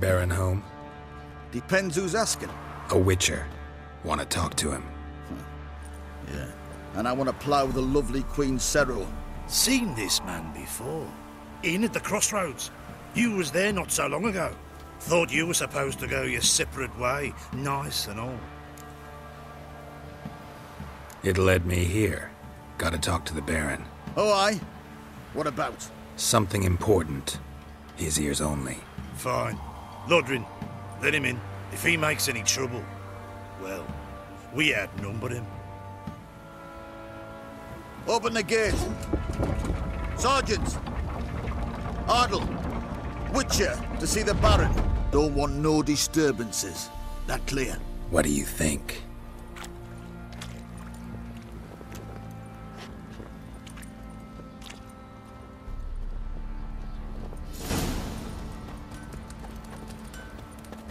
Baron home? Depends who's asking. A witcher. Want to talk to him. Yeah. And I want to plough the lovely Queen Ciri. Seen this man before. In at the crossroads. You was there not so long ago. Thought you were supposed to go your separate way, nice and all. It led me here. Gotta talk to the Baron. Oh, aye? What about? Something important. His ears only. Fine. Lodrin, let him in. If he makes any trouble, well, we outnumber him. Open the gate. Sergeant! Ardle! Witcher, to see the Baron. Don't want no disturbances. That clear? What do you think?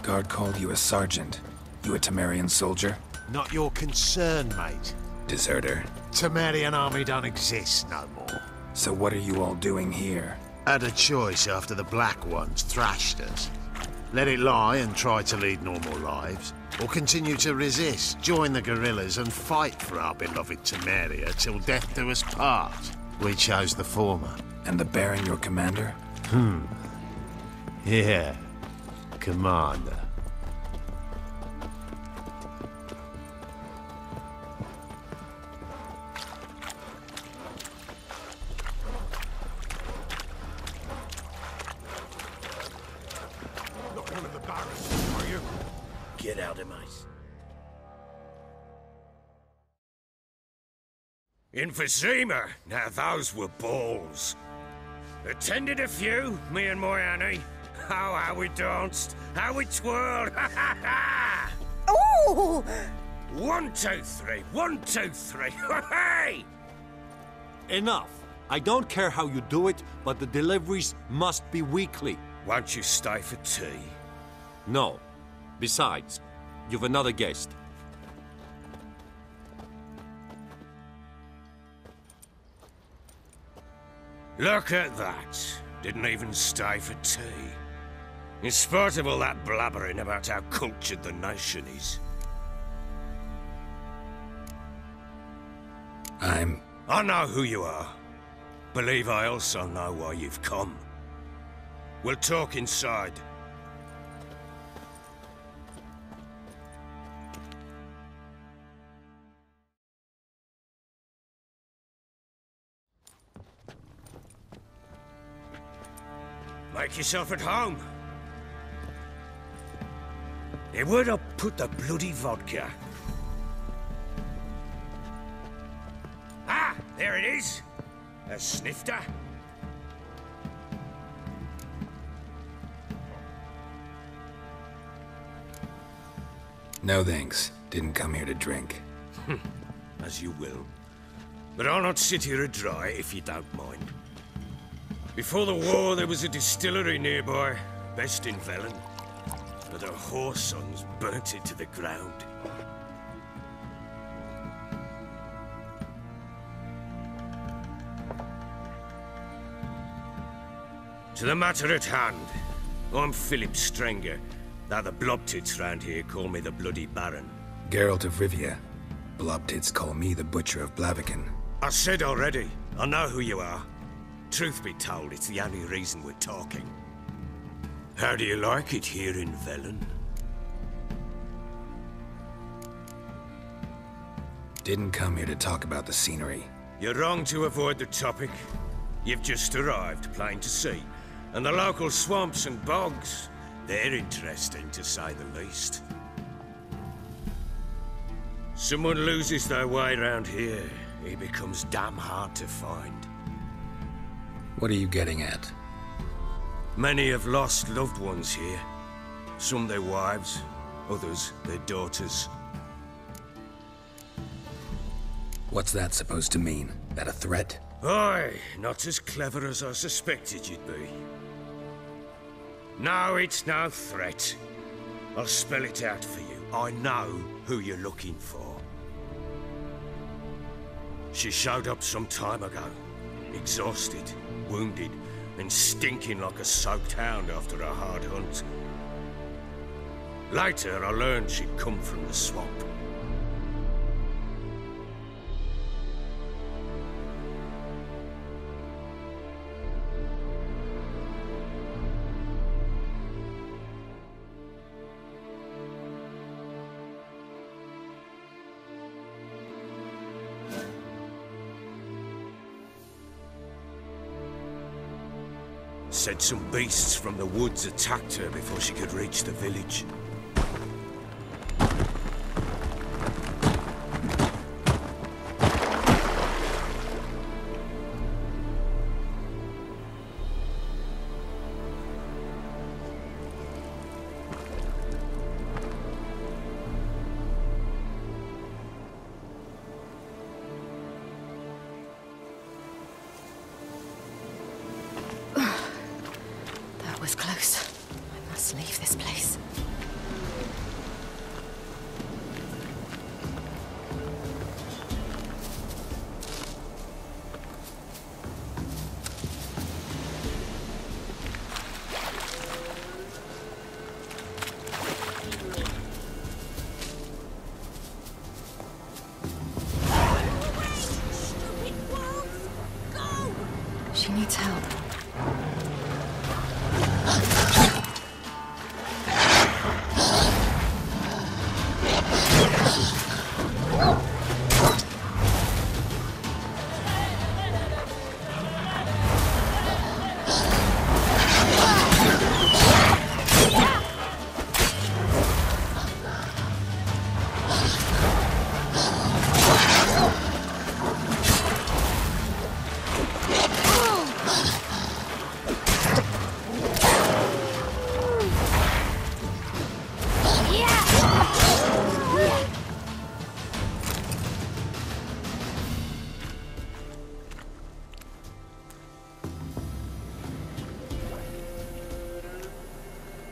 Guard called you a sergeant. You a Temerian soldier? Not your concern, mate. Deserter. Temerian army don't exist no more. So what are you all doing here? Had a choice after the Black Ones thrashed us. Let it lie and try to lead normal lives, or continue to resist, join the guerrillas and fight for our beloved Temeria till death do us part. We chose the former. And the Baron your commander? Yeah. Commander. Not one of the barons, are you? Get out of mice. Emphysema. Now those were balls. Attended a few, me and my Annie. Oh, how we danced, how we twirled, ha ha ha! Ooh! 1, 2, 3, 1, 2, 3, hey! Enough. I don't care how you do it, but the deliveries must be weekly. Won't you stay for tea? No. Besides, you've another guest. Look at that. Didn't even stay for tea. In spite of all that blabbering about how cultured the nation is. I know who you are. Believe I also know why you've come. We'll talk inside. Make yourself at home. Hey, where'd I put the bloody vodka? Ah, there it is. A snifter. No thanks. Didn't come here to drink. As you will. But I'll not sit here dry if you don't mind. Before the war, there was a distillery nearby, best in Velen. But the whoresons burnt it to the ground. To the matter at hand, I'm Philip Strenger, though the blobtits round here call me the Bloody Baron. Geralt of Rivia. Blobtits call me the Butcher of Blaviken. I said already, I know who you are. Truth be told, it's the only reason we're talking. How do you like it here in Velen? Didn't come here to talk about the scenery. You're wrong to avoid the topic. You've just arrived, plain to see. And the local swamps and bogs, they're interesting to say the least. Someone loses their way around here, he becomes damn hard to find. What are you getting at? Many have lost loved ones here. Some their wives, others their daughters. What's that supposed to mean? That a threat? Aye, not as clever as I suspected you'd be. No, it's no threat. I'll spell it out for you. I know who you're looking for. She showed up some time ago. Exhausted, wounded, and stinking like a soaked hound after a hard hunt. Later, I learned she'd come from the swamp. Said some beasts from the woods attacked her before she could reach the village. Was close. I must leave this place. She needs help.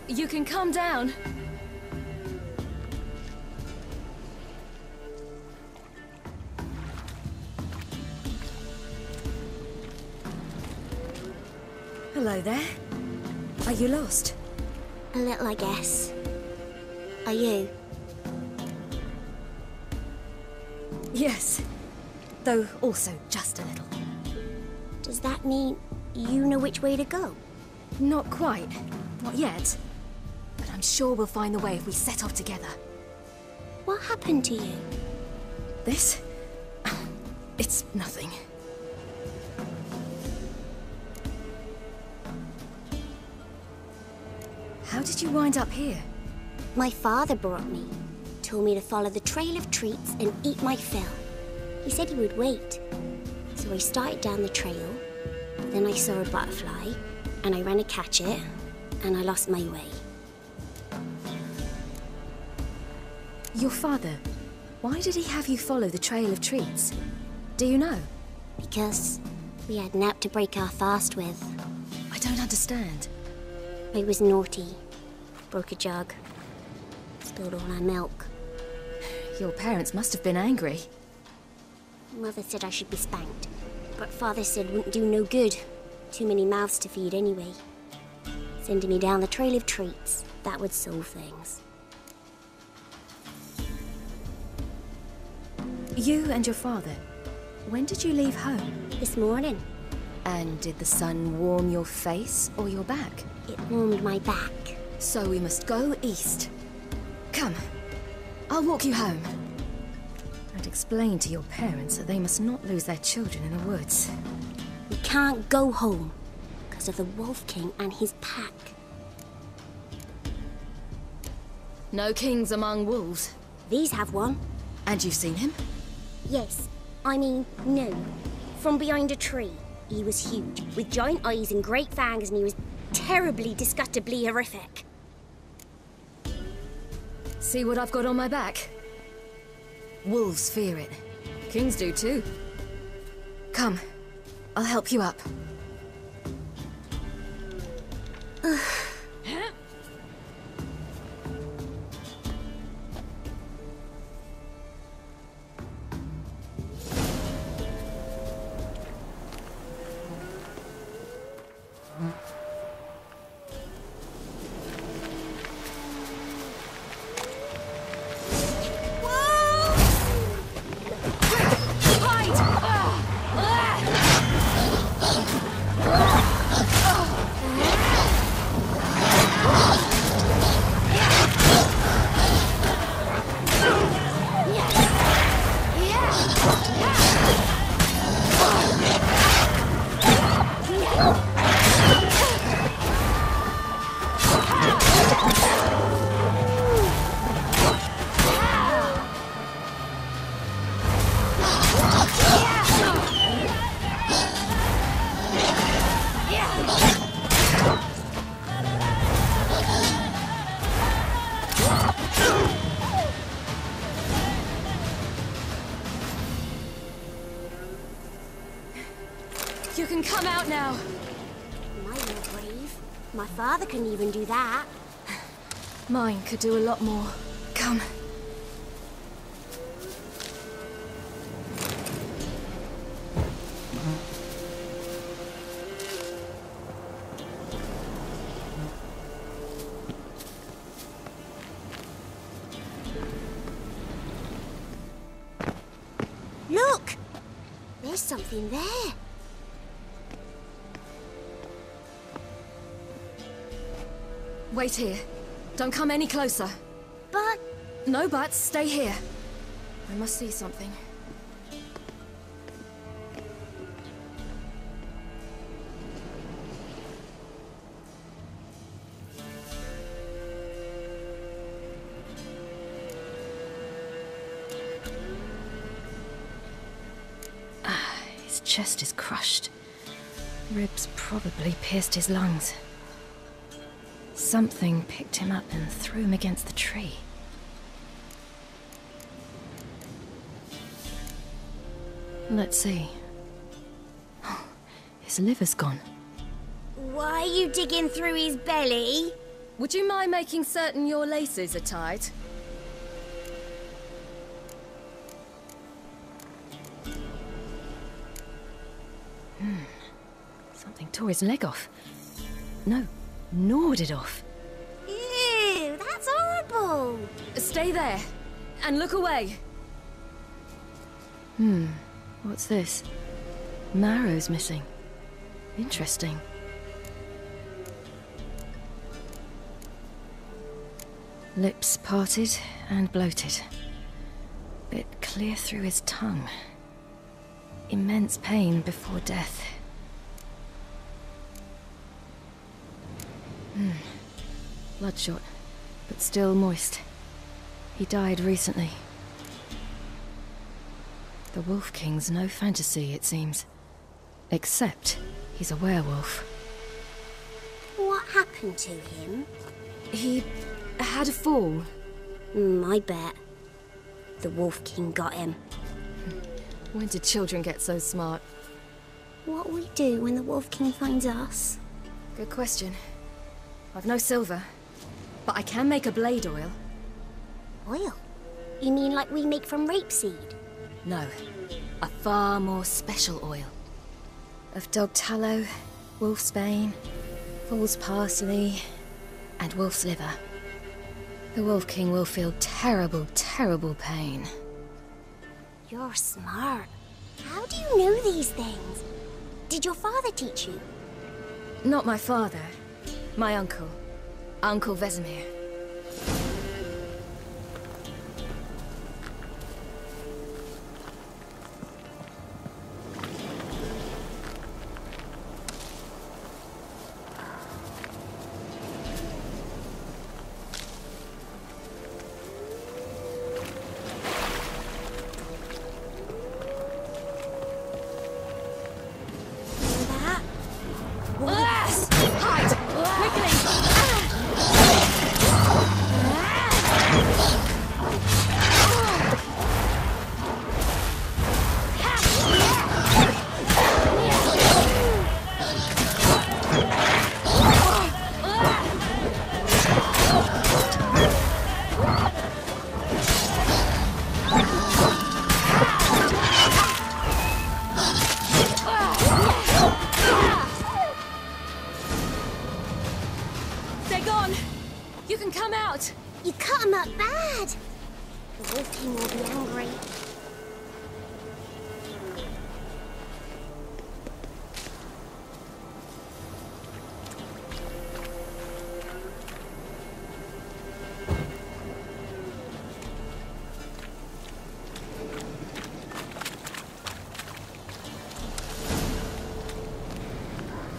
You can calm down. Hello there. Are you lost? A little, I guess. Are you? Yes. Though also just a little. Does that mean you know which way to go? Not quite. Not yet. But I'm sure we'll find the way if we set off together. What happened to you? This? It's nothing. How did you wind up here? My father brought me. Told me to follow the trail of treats and eat my fill. He said he would wait. So I started down the trail. Then I saw a butterfly, and I ran to catch it, and I lost my way. Your father, why did he have you follow the trail of treats? Do you know? Because we had nap to break our fast with. I don't understand. I was naughty. Broke a jug. Spilled all our milk. Your parents must have been angry. Mother said I should be spanked, but Father said it wouldn't do no good. Too many mouths to feed anyway. Sending me down the trail of treats, that would solve things. You and your father, when did you leave home? This morning. And did the sun warm your face or your back? It warmed my back. So we must go east. Come, I'll walk you home. And explain to your parents that they must not lose their children in the woods. We can't go home because of the Wolf King and his pack. No kings among wolves. These have one. And you've seen him? Yes. I mean, no. From behind a tree. He was huge, with giant eyes and great fangs, and he was terribly, disgustingly horrific. See what I've got on my back? Wolves fear it. Kings do too. Come, I'll help you up. My father couldn't even do that. Mine could do a lot more. Come. Look! There's something there. Wait here. Don't come any closer. But... No buts. Stay here. I must see something. His chest is crushed. Ribs probably pierced his lungs. Something picked him up and threw him against the tree. Let's see. Oh, his liver's gone. Why are you digging through his belly? Would you mind making certain your laces are tied? Something tore his leg off. No, gnawed it off. Ew, that's horrible. Stay there, and look away. What's this? Marrow's missing. Interesting. Lips parted and bloated. Bit clear through his tongue. Immense pain before death. Bloodshot, but still moist. He died recently. The Wolf King's no fantasy, it seems. Except he's a werewolf. What happened to him? He had a fall. I bet. The Wolf King got him. When did children get so smart? What we do when the Wolf King finds us? Good question. I've no silver, but I can make a blade oil. Oil? You mean like we make from rapeseed? No, a far more special oil. Of dog tallow, wolf's bane, fool's parsley, and wolf's liver. The Wolf King will feel terrible, terrible pain. You're smart. How do you know these things? Did your father teach you? Not my father. My uncle. Uncle Vesemir. You cut him up bad. The Wolf King will be angry.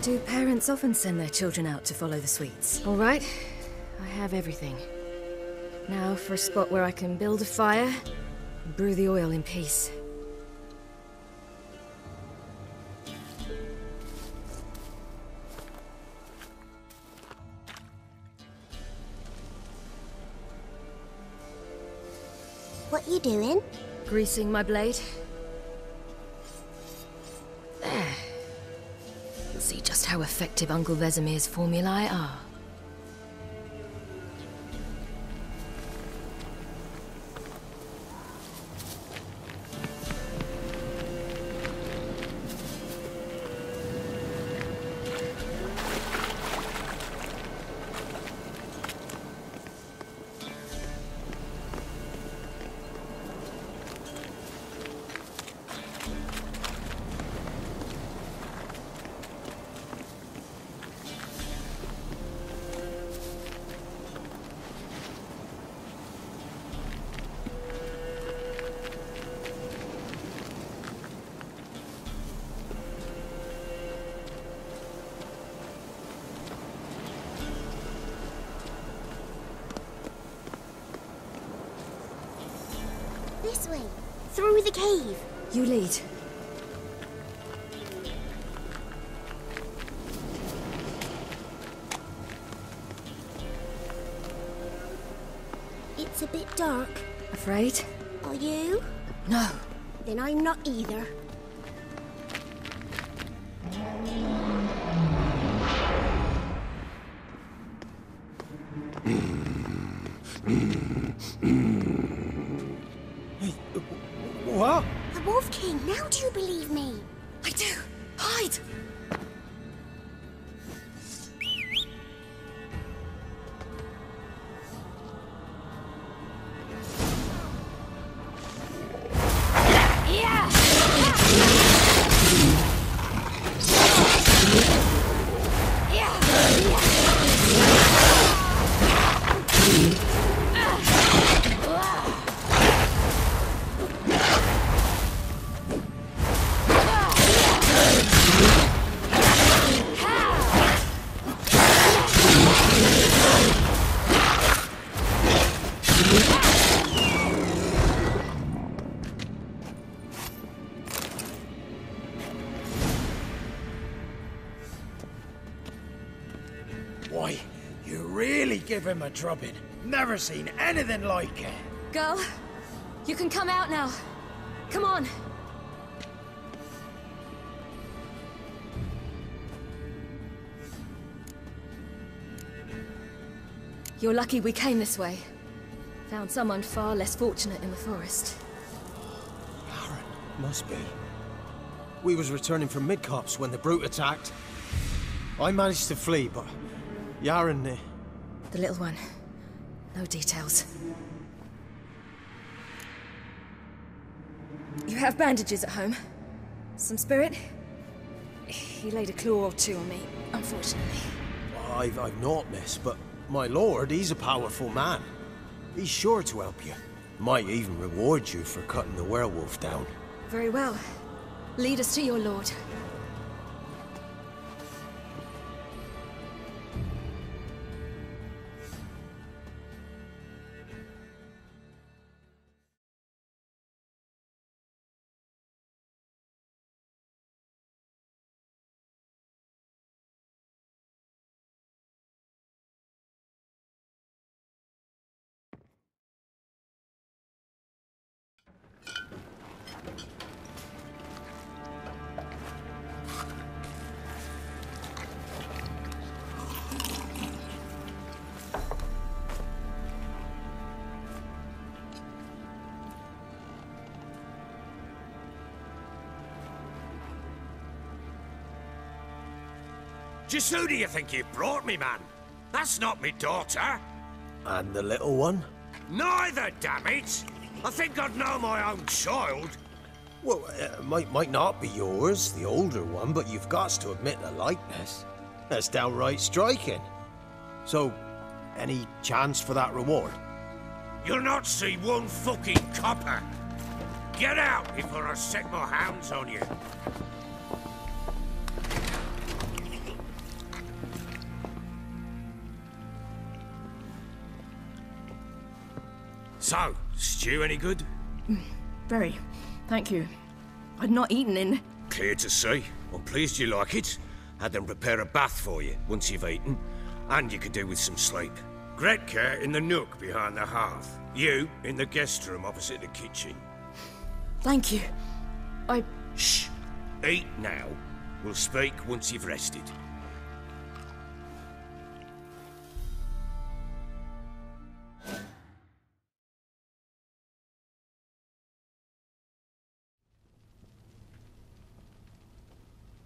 Do parents often send their children out to follow the sweets? All right, I have everything. Now for a spot where I can build a fire and brew the oil in peace. What you doing? Greasing my blade. There. You'll see just how effective Uncle Vesemir's formulae are. This way, through the cave. You lead. It's a bit dark. Afraid? Are you? No. Then I'm not either. What? The Wolf King, now do you believe me? I do. Hide! Why, you really give him a drubbing. Never seen anything like it. Girl, you can come out now. Come on. You're lucky we came this way. Found someone far less fortunate in the forest. Aaron, must be. We was returning from Midcopse when the brute attacked. I managed to flee, but Yaren... The little one. No details. You have bandages at home? Some spirit? He laid a claw or two on me, unfortunately. I've not, miss, but my lord, he's a powerful man. He's sure to help you. Might even reward you for cutting the werewolf down. Very well. Lead us to your lord. Just who do you think you brought me, man? That's not me daughter. And the little one? Neither, damn it! I think I'd know my own child. Well, might not be yours, the older one, but you've got to admit the likeness. That's downright striking. So, any chance for that reward? You'll not see one fucking copper. Get out before I set my hounds on you. So, stew any good? Very. Thank you. I'd not eaten in... Clear to see. I'm pleased you like it. Had them prepare a bath for you once you've eaten. And you could do with some sleep. Gretka in the nook behind the hearth. You in the guest room opposite the kitchen. Thank you. Shh. Eat now. We'll speak once you've rested.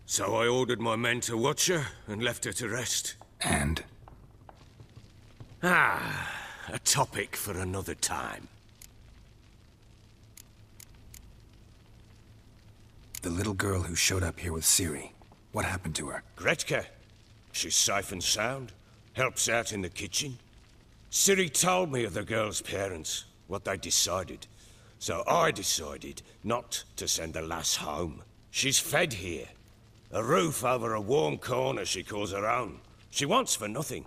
So I ordered my men to watch her and left her to rest. And? A topic for another time. The little girl who showed up here with Ciri. What happened to her? Gretka. She's safe and sound. Helps out in the kitchen. Ciri told me of the girl's parents, what they decided. So I decided not to send the lass home. She's fed here. A roof over a warm corner she calls her own. She wants for nothing.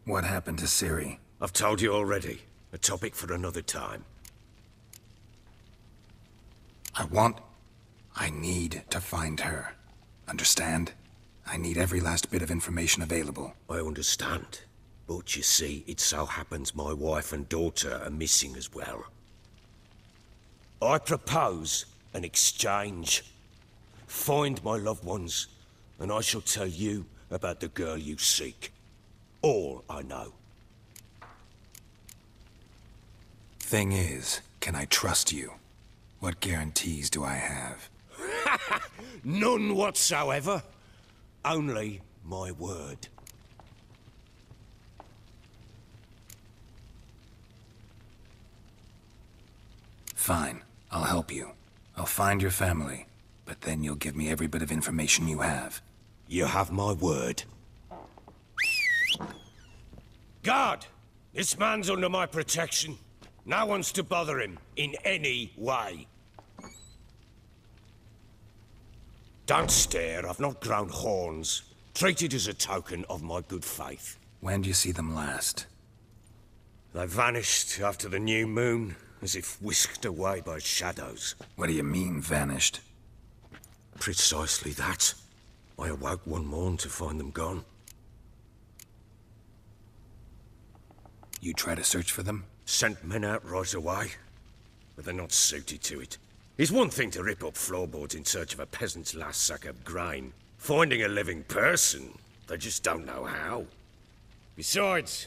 What happened to Ciri? I've told you already. A topic for another time. I need to find her. Understand? I need every last bit of information available. I understand. But you see, it so happens my wife and daughter are missing as well. I propose an exchange. Find my loved ones, and I shall tell you about the girl you seek. All I know. Thing is, can I trust you? What guarantees do I have? None whatsoever. Only my word. Fine. I'll help you. I'll find your family. But then you'll give me every bit of information you have. You have my word. Guard! This man's under my protection. No one's to bother him in any way. Don't stare, I've not grown horns. Treat it as a token of my good faith. When did you see them last? They vanished after the new moon, as if whisked away by shadows. What do you mean, vanished? Precisely that. I awoke one morn to find them gone. You try to search for them? Sent men out right away, but they're not suited to it. It's one thing to rip up floorboards in search of a peasant's last sack of grain. Finding a living person, they just don't know how. Besides,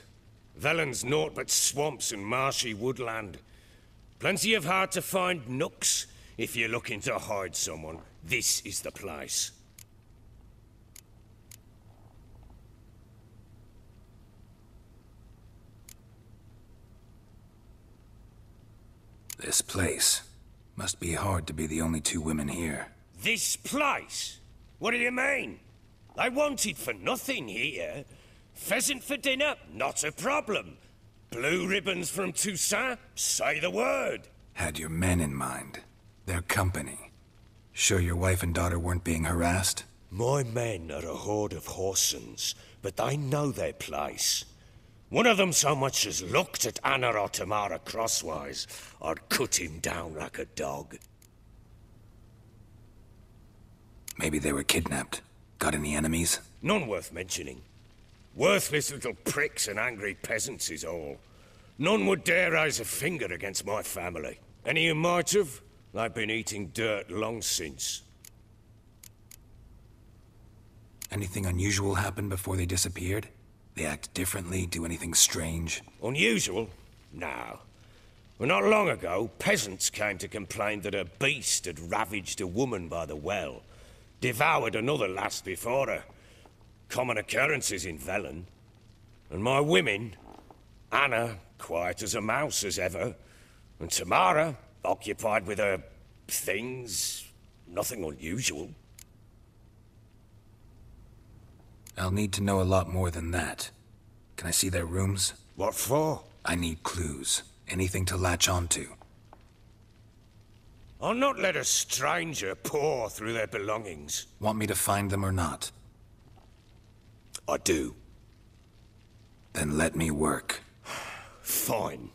Velen's naught but swamps and marshy woodland. Plenty of hard-to-find nooks. If you're looking to hide someone, this is the place. This place. Must be hard to be the only two women here. This place? What do you mean? I wanted for nothing here. Pheasant for dinner? Not a problem. Blue ribbons from Toussaint? Say the word. Had your men in mind. Their company. Sure your wife and daughter weren't being harassed? My men are a horde of whoresons, but they know their place. One of them so much as looked at Anna or Tamara crosswise, I'd cut him down like a dog. Maybe they were kidnapped. Got any enemies? None worth mentioning. Worthless little pricks and angry peasants is all. None would dare raise a finger against my family. Any who might have, they've been eating dirt long since. Anything unusual happened before they disappeared? They act differently, do anything strange? Unusual? No. Well, not long ago, peasants came to complain that a beast had ravaged a woman by the well. Devoured another lass before her. Common occurrences in Velen. And my women, Anna, quiet as a mouse as ever, and Tamara, occupied with her things, nothing unusual. I'll need to know a lot more than that. Can I see their rooms? What for? I need clues. Anything to latch onto. I'll not let a stranger pore through their belongings. Want me to find them or not? I do. Then let me work. Fine.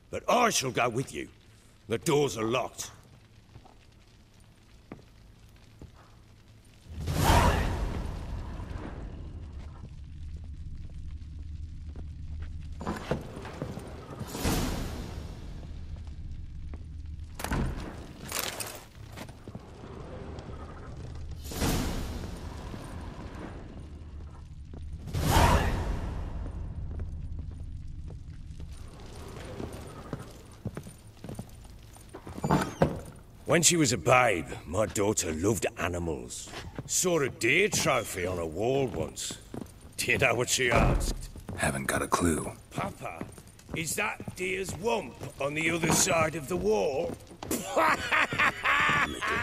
But I shall go with you. The doors are locked. When she was a babe, my daughter loved animals. Saw a deer trophy on a wall once. Do you know what she asked? Haven't got a clue. Papa, is that deer's wump on the other side of the wall? Little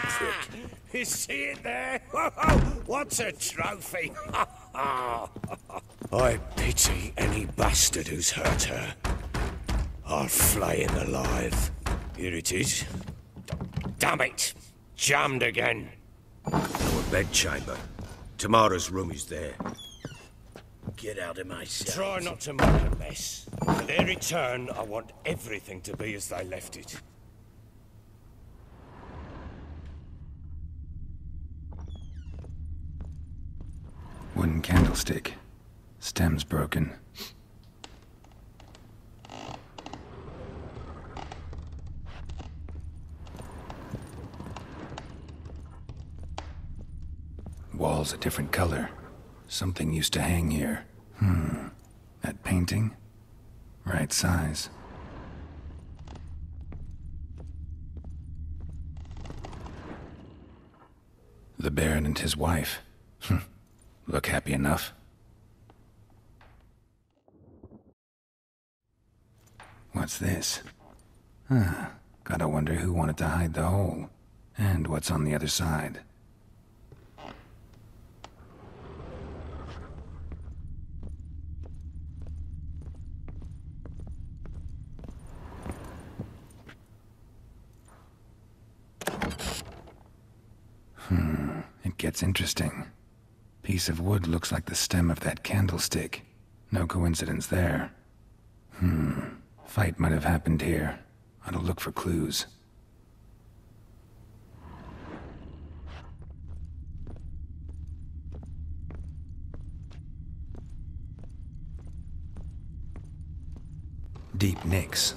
prick. You see it there? What's a trophy? I pity any bastard who's hurt her. I'll flay him alive. Here it is. Damn it! Jammed again. Our bedchamber. Tamara's room is there. Get out of my sight. Try not to make a mess. For their return, I want everything to be as they left it. Wooden candlestick. Stem's broken. Wall's a different color. Something used to hang here. That painting? Right size. The Baron and his wife. Look happy enough. What's this? Gotta wonder who wanted to hide the hole. And what's on the other side. It gets interesting. Piece of wood looks like the stem of that candlestick. No coincidence there. Fight might have happened here. Ought to look for clues. Deep nicks.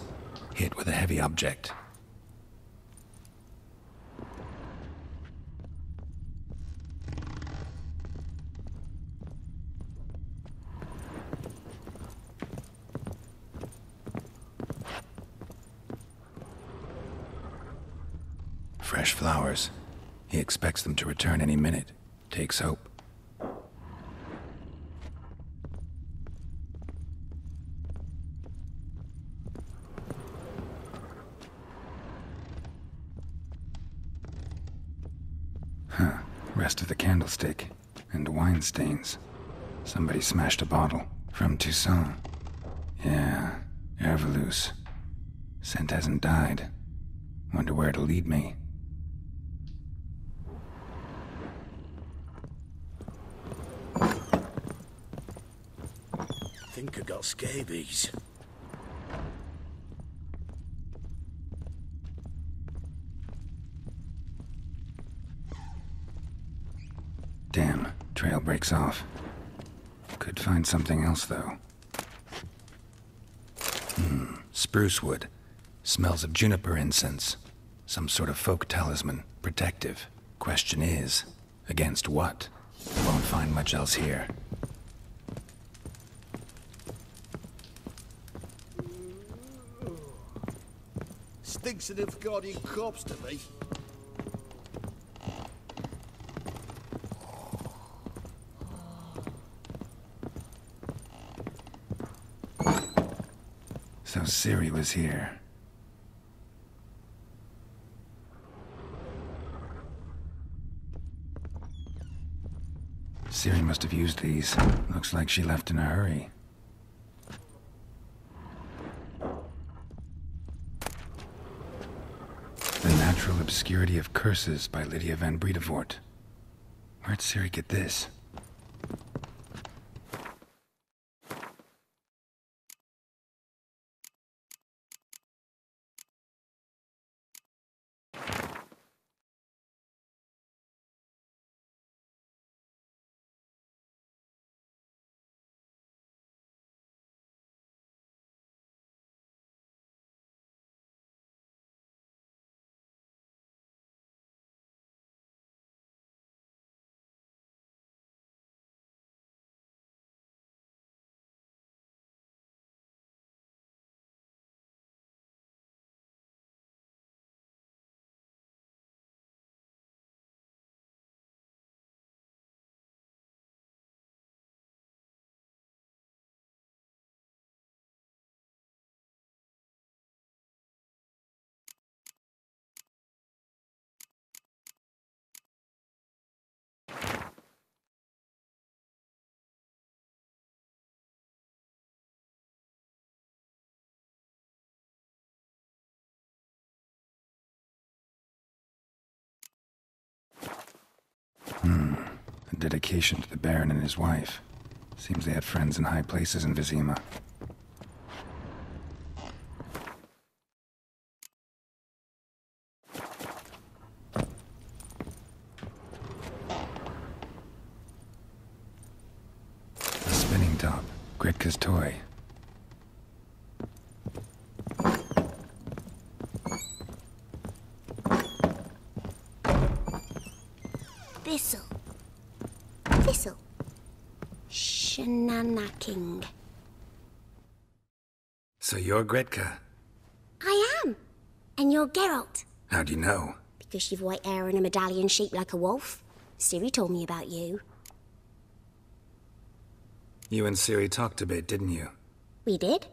Hit with a heavy object. Fresh flowers. He expects them to return any minute. Takes hope. Rest of the candlestick. And wine stains. Somebody smashed a bottle. From Toussaint. Yeah, Herveloos. Scent hasn't died. Wonder where it'll lead me. Think I got scabies. Damn, trail breaks off. Could find something else, though. Spruce wood. Smells of juniper incense. Some sort of folk talisman. Protective. Question is, against what? Won't find much else here. Stinks of guardian corpse to me. So Ciri was here. Ciri must have used these. Looks like she left in a hurry. The Natural Obscurity of Curses by Lydia van Bredevoort. Where'd Ciri get this? A dedication to the Baron and his wife. Seems they had friends in high places in Vizima. A spinning top. Gretka's toy. Thistle. Thistle. Shenanaking. So you're Gretka? I am. And you're Geralt. How do you know? Because you've white hair and a medallion shaped like a wolf. Ciri told me about you. You and Ciri talked a bit, didn't you? We did?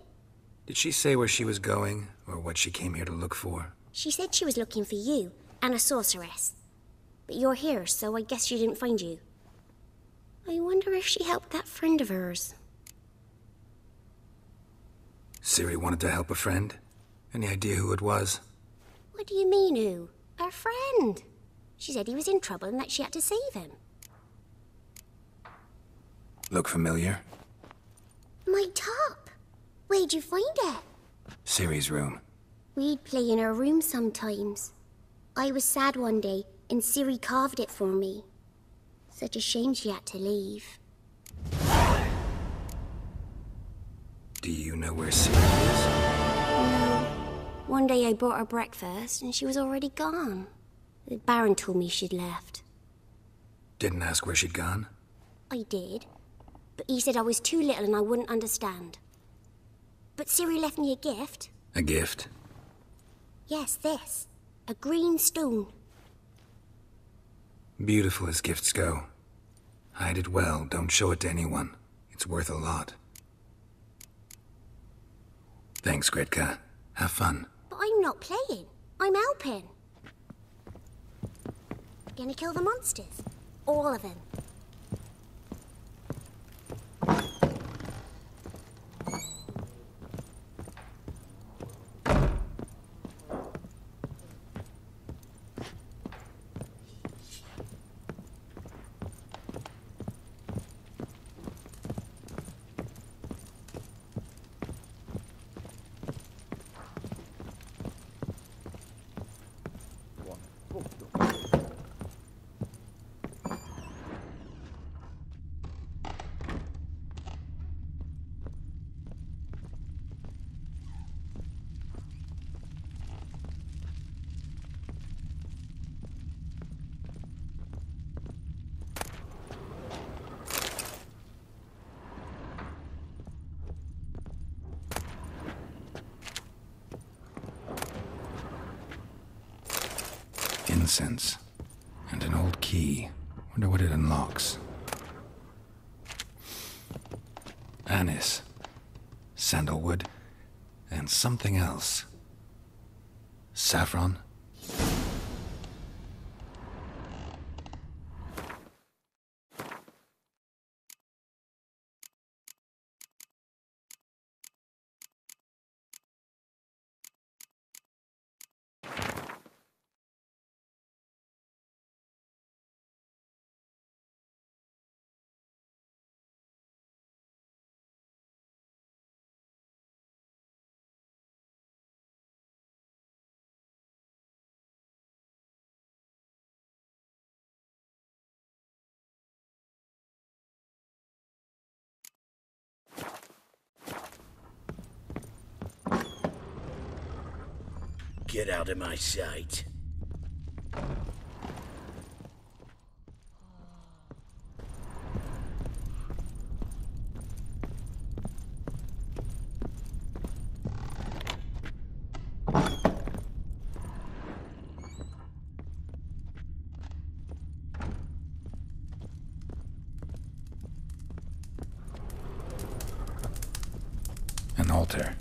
Did she say where she was going, or what she came here to look for? She said she was looking for you, and a sorceress. But you're here, so I guess she didn't find you. I wonder if she helped that friend of hers. Ciri wanted to help a friend? Any idea who it was? What do you mean, who? Her friend. She said he was in trouble and that she had to save him. Look familiar? My top. Where'd you find it? Ciri's room. We'd play in her room sometimes. I was sad one day, and Ciri carved it for me. Such a shame she had to leave. Do you know where Ciri is? No. One day I brought her breakfast, and she was already gone. The Baron told me she'd left. Didn't ask where she'd gone? I did. But he said I was too little and I wouldn't understand. But Ciri left me a gift. A gift? Yes, this. A green stone. Beautiful as gifts go. Hide it well, don't show it to anyone. It's worth a lot. Thanks, Gretka. Have fun. But I'm not playing. I'm helping. Gonna kill the monsters. All of them. Incense. And an old key. Wonder what it unlocks. Anise. Sandalwood. And something else. Saffron? Get out of my sight. An altar.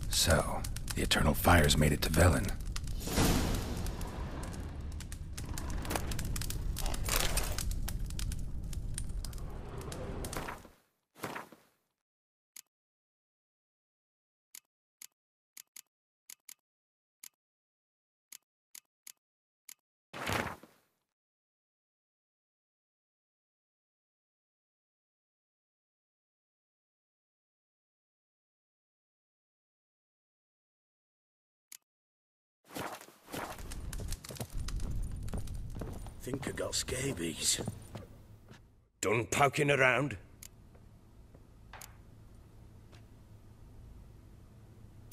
So, the eternal fires made it to Velen. think I got scabies. Done poking around?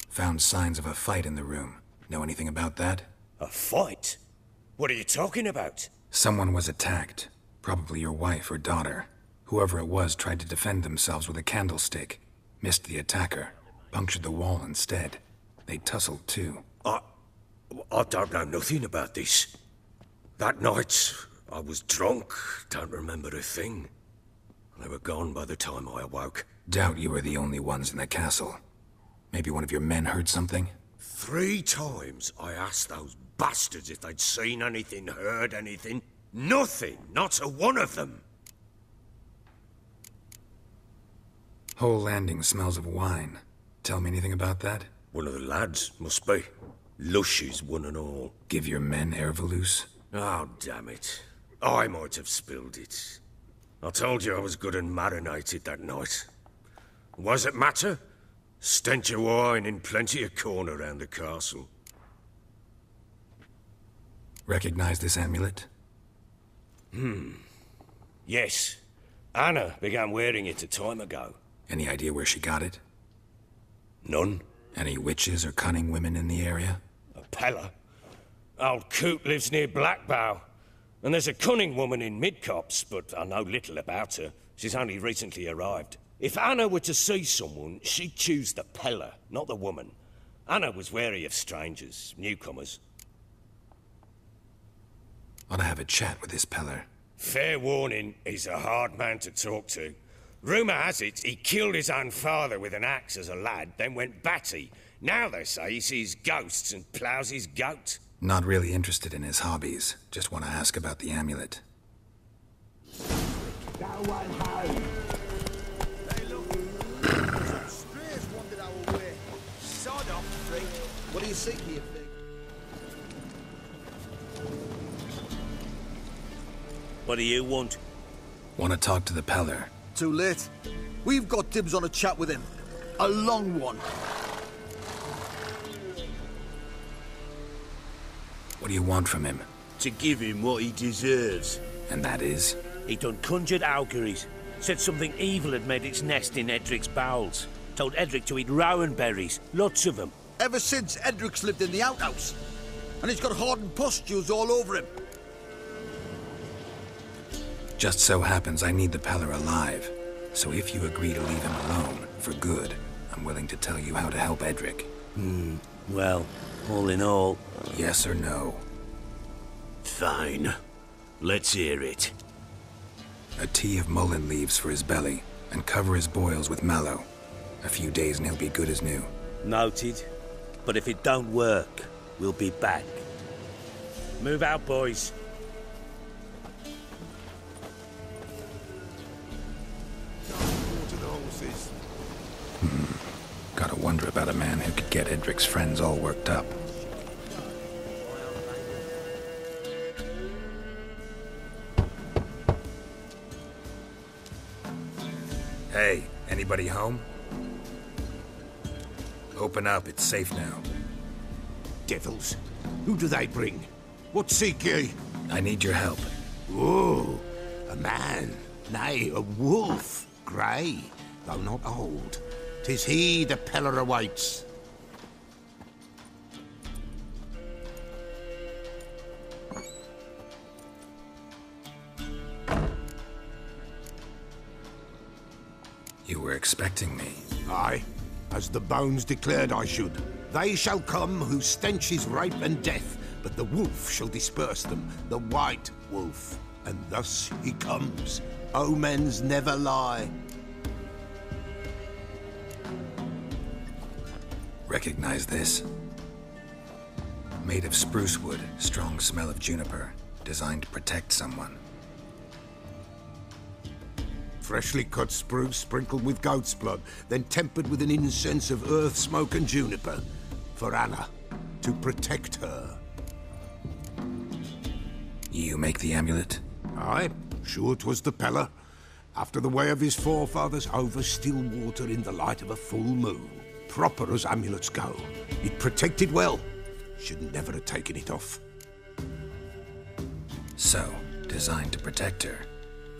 Found signs of a fight in the room. Know anything about that? A fight? What are you talking about? Someone was attacked. Probably your wife or daughter. Whoever it was tried to defend themselves with a candlestick. Missed the attacker. Punctured the wall instead. They tussled too. I don't know nothing about this. That night, I was drunk. Don't remember a thing. They were gone by the time I awoke. Doubt you were the only ones in the castle. Maybe one of your men heard something? 3 times I asked those bastards if they'd seen anything, heard anything. Nothing, not a one of them. Whole landing smells of wine. Tell me anything about that? One of the lads, must be. Lushes, one and all. Give your men Ervelus? Oh, damn it. I might have spilled it. I told you I was good and marinated that night. Was it matter? Stench of wine in plenty of corn around the castle. Recognize this amulet? Yes. Anna began wearing it a time ago. Any idea where she got it? None. Any witches or cunning women in the area? A Pella. Old Coot lives near Blackbow. And there's a cunning woman in Midcopse, but I know little about her. She's only recently arrived. If Anna were to see someone, she'd choose the Pella, not the woman. Anna was wary of strangers, newcomers. Ought to have a chat with this Peller. Fair warning, he's a hard man to talk to. Rumour has it he killed his own father with an axe as a lad, then went batty. Now they say he sees ghosts and ploughs his goat. Not really interested in his hobbies. Just want to ask about the amulet. What do you seek here, Fig? What do you want? Want to talk to the Peller. Too late. We've got dibs on a chat with him. A long one. What do you want from him? To give him what he deserves. And that is? He done conjured auguries. Said something evil had made its nest in Edric's bowels. Told Edric to eat rowan berries. Lots of them. Ever since Edric's lived in the outhouse. And he's got hardened pustules all over him. Just so happens I need the Peller alive. So if you agree to leave him alone, for good, I'm willing to tell you how to help Edric. Well, all in all... Yes or no? Fine. Let's hear it. A tea of mullein leaves for his belly, and cover his boils with mallow. A few days and he'll be good as new. Noted. But if it don't work, we'll be back. Move out, boys. Gotta wonder about a man who could get Edric's friends all worked up. Hey, anybody home? Open up, it's safe now. Devils. Who do they bring? What seek ye? I need your help. Oh, a man. Nay, a wolf. Grey, though not old. 'Tis he the Peller awaits. You were expecting me. Aye, as the bones declared I should. They shall come whose stench is rape and death, but the wolf shall disperse them, the white wolf. And thus he comes. Omens never lie. Recognize this? Made of spruce wood, strong smell of juniper, designed to protect someone. Freshly cut spruce sprinkled with goat's blood, then tempered with an incense of earth, smoke and juniper. For Anna, to protect her. You make the amulet? Aye, sure 'twas the Peller. After the way of his forefathers, over still water in the light of a full moon. Proper as amulets go. It protected well. Should never have taken it off. So, Designed to protect her.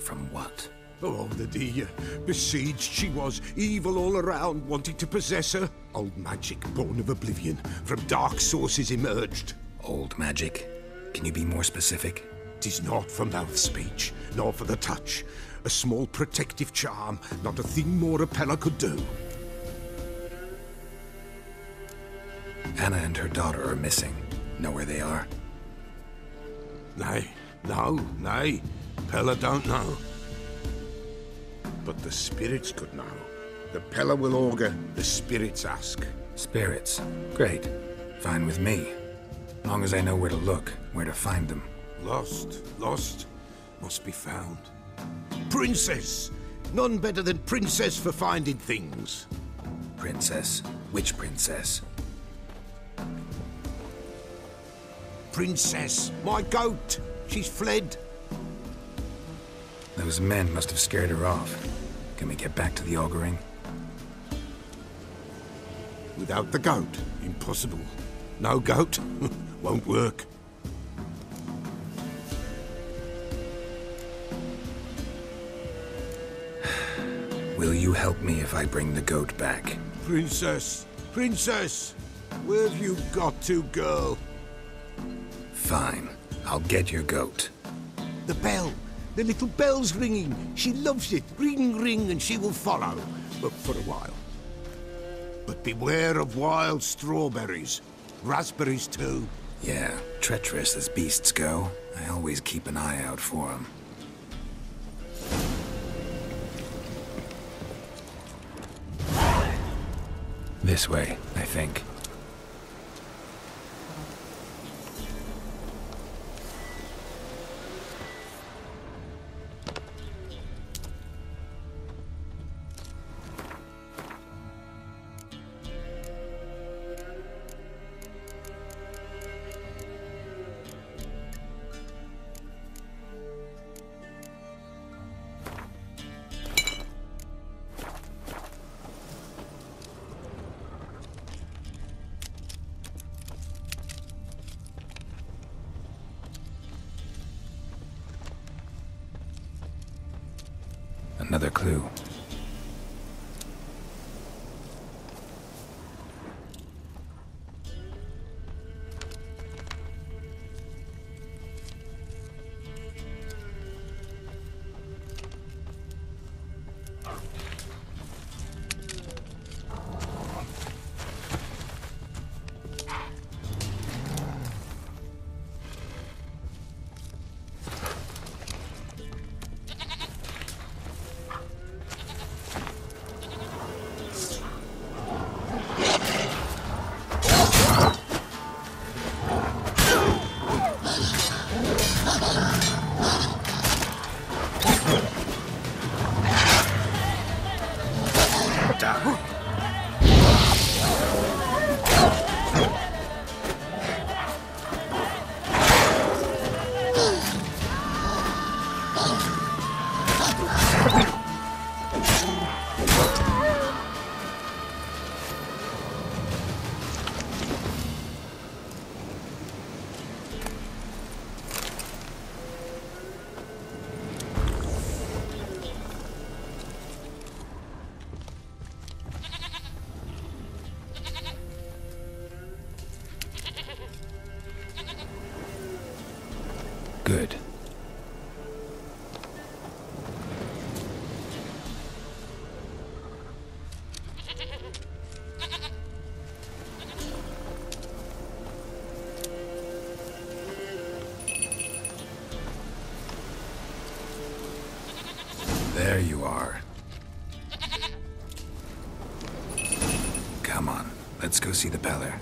From what? Oh, the dear. Besieged she was, evil all around, wanting to possess her. Old magic, born of oblivion, from dark sources emerged. Old magic? Can you be more specific? 'Tis not for mouth speech, nor for the touch. A small protective charm, not a thing more a Pella could do. Anna and her daughter are missing. Know where they are? Nay, nay. Pella don't know. But the spirits could know. The Pella will augur, the spirits ask. Spirits? Great. Fine with me. Long as I know where to look, where to find them. Lost, must be found. Princess! None better than Princess for finding things. Princess? Which princess? Princess, my goat! She's fled. Those men must have scared her off. Can we get back to the auguring? Without the goat, impossible. No goat, won't work. Will you help me if I bring the goat back? Princess, where have you got to, girl? Fine. I'll get your goat. The bell. The little bell's ringing. She loves it. Ring, ring, and she will follow. But for a while. But beware of wild strawberries. Raspberries, too. Yeah, treacherous as beasts go. I always keep an eye out for them. This way, I think. Another clue. Good. There you are. Come on, let's go see the Peller.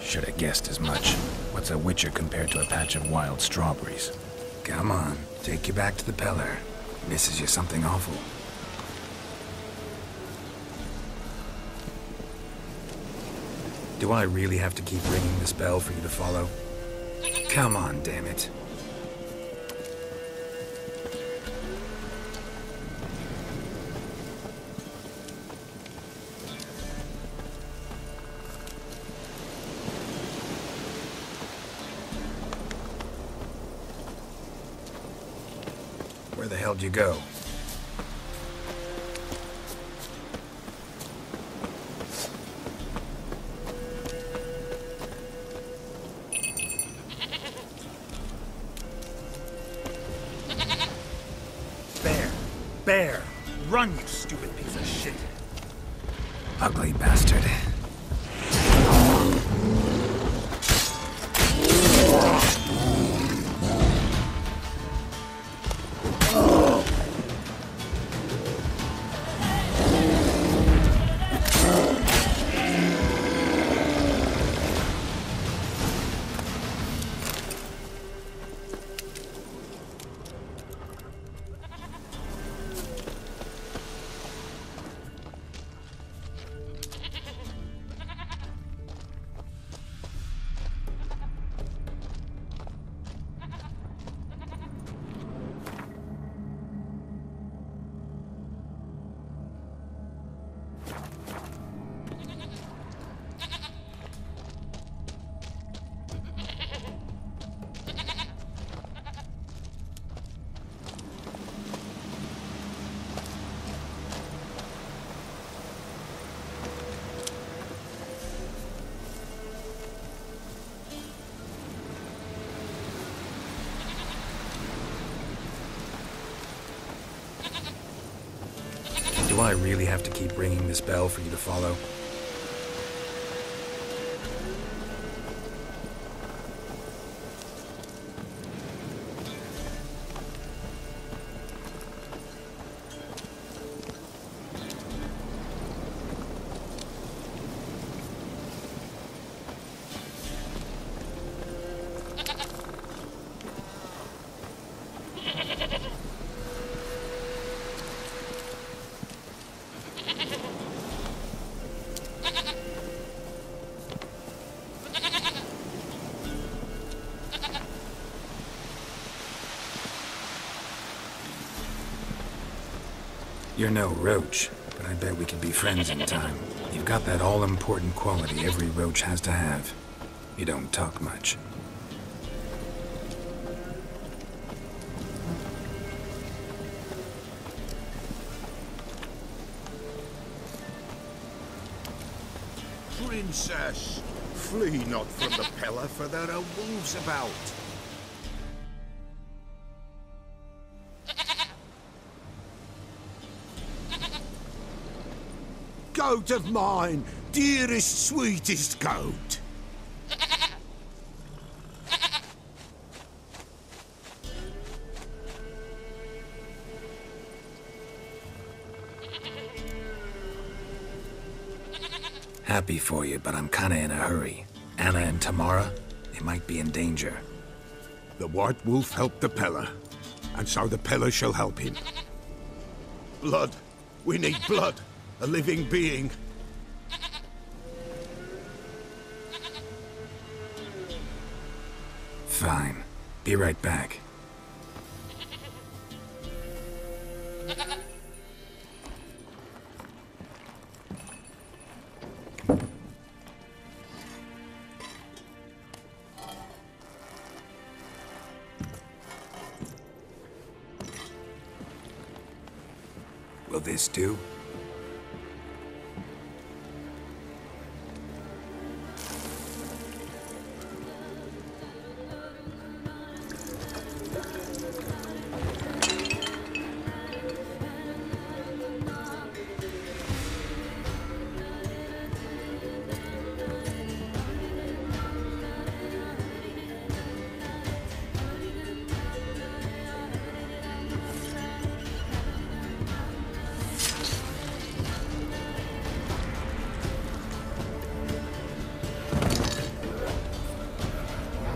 Should have guessed as much. What's a witcher compared to a patch of wild strawberries? Come on, take you back to the Peller. Misses you something awful. Do I really have to keep ringing this bell for you to follow? Come on, damn it. Where the hell do you go? Bear! Run, you stupid piece of shit! Ugly bastard. Do I really have to keep ringing this bell for you to follow? You're no roach, but I bet we could be friends in time. You've got that all-important quality every roach has to have. You don't talk much. Princess, flee not from the pillar, for there are wolves about. Goat of mine, dearest, sweetest goat. Happy for you, but I'm kinda in a hurry. Anna and Tamara, they might be in danger. The White Wolf helped the Peller, and so the Peller shall help him. Blood. We need blood. A living being. Fine. Be right back. Will this do?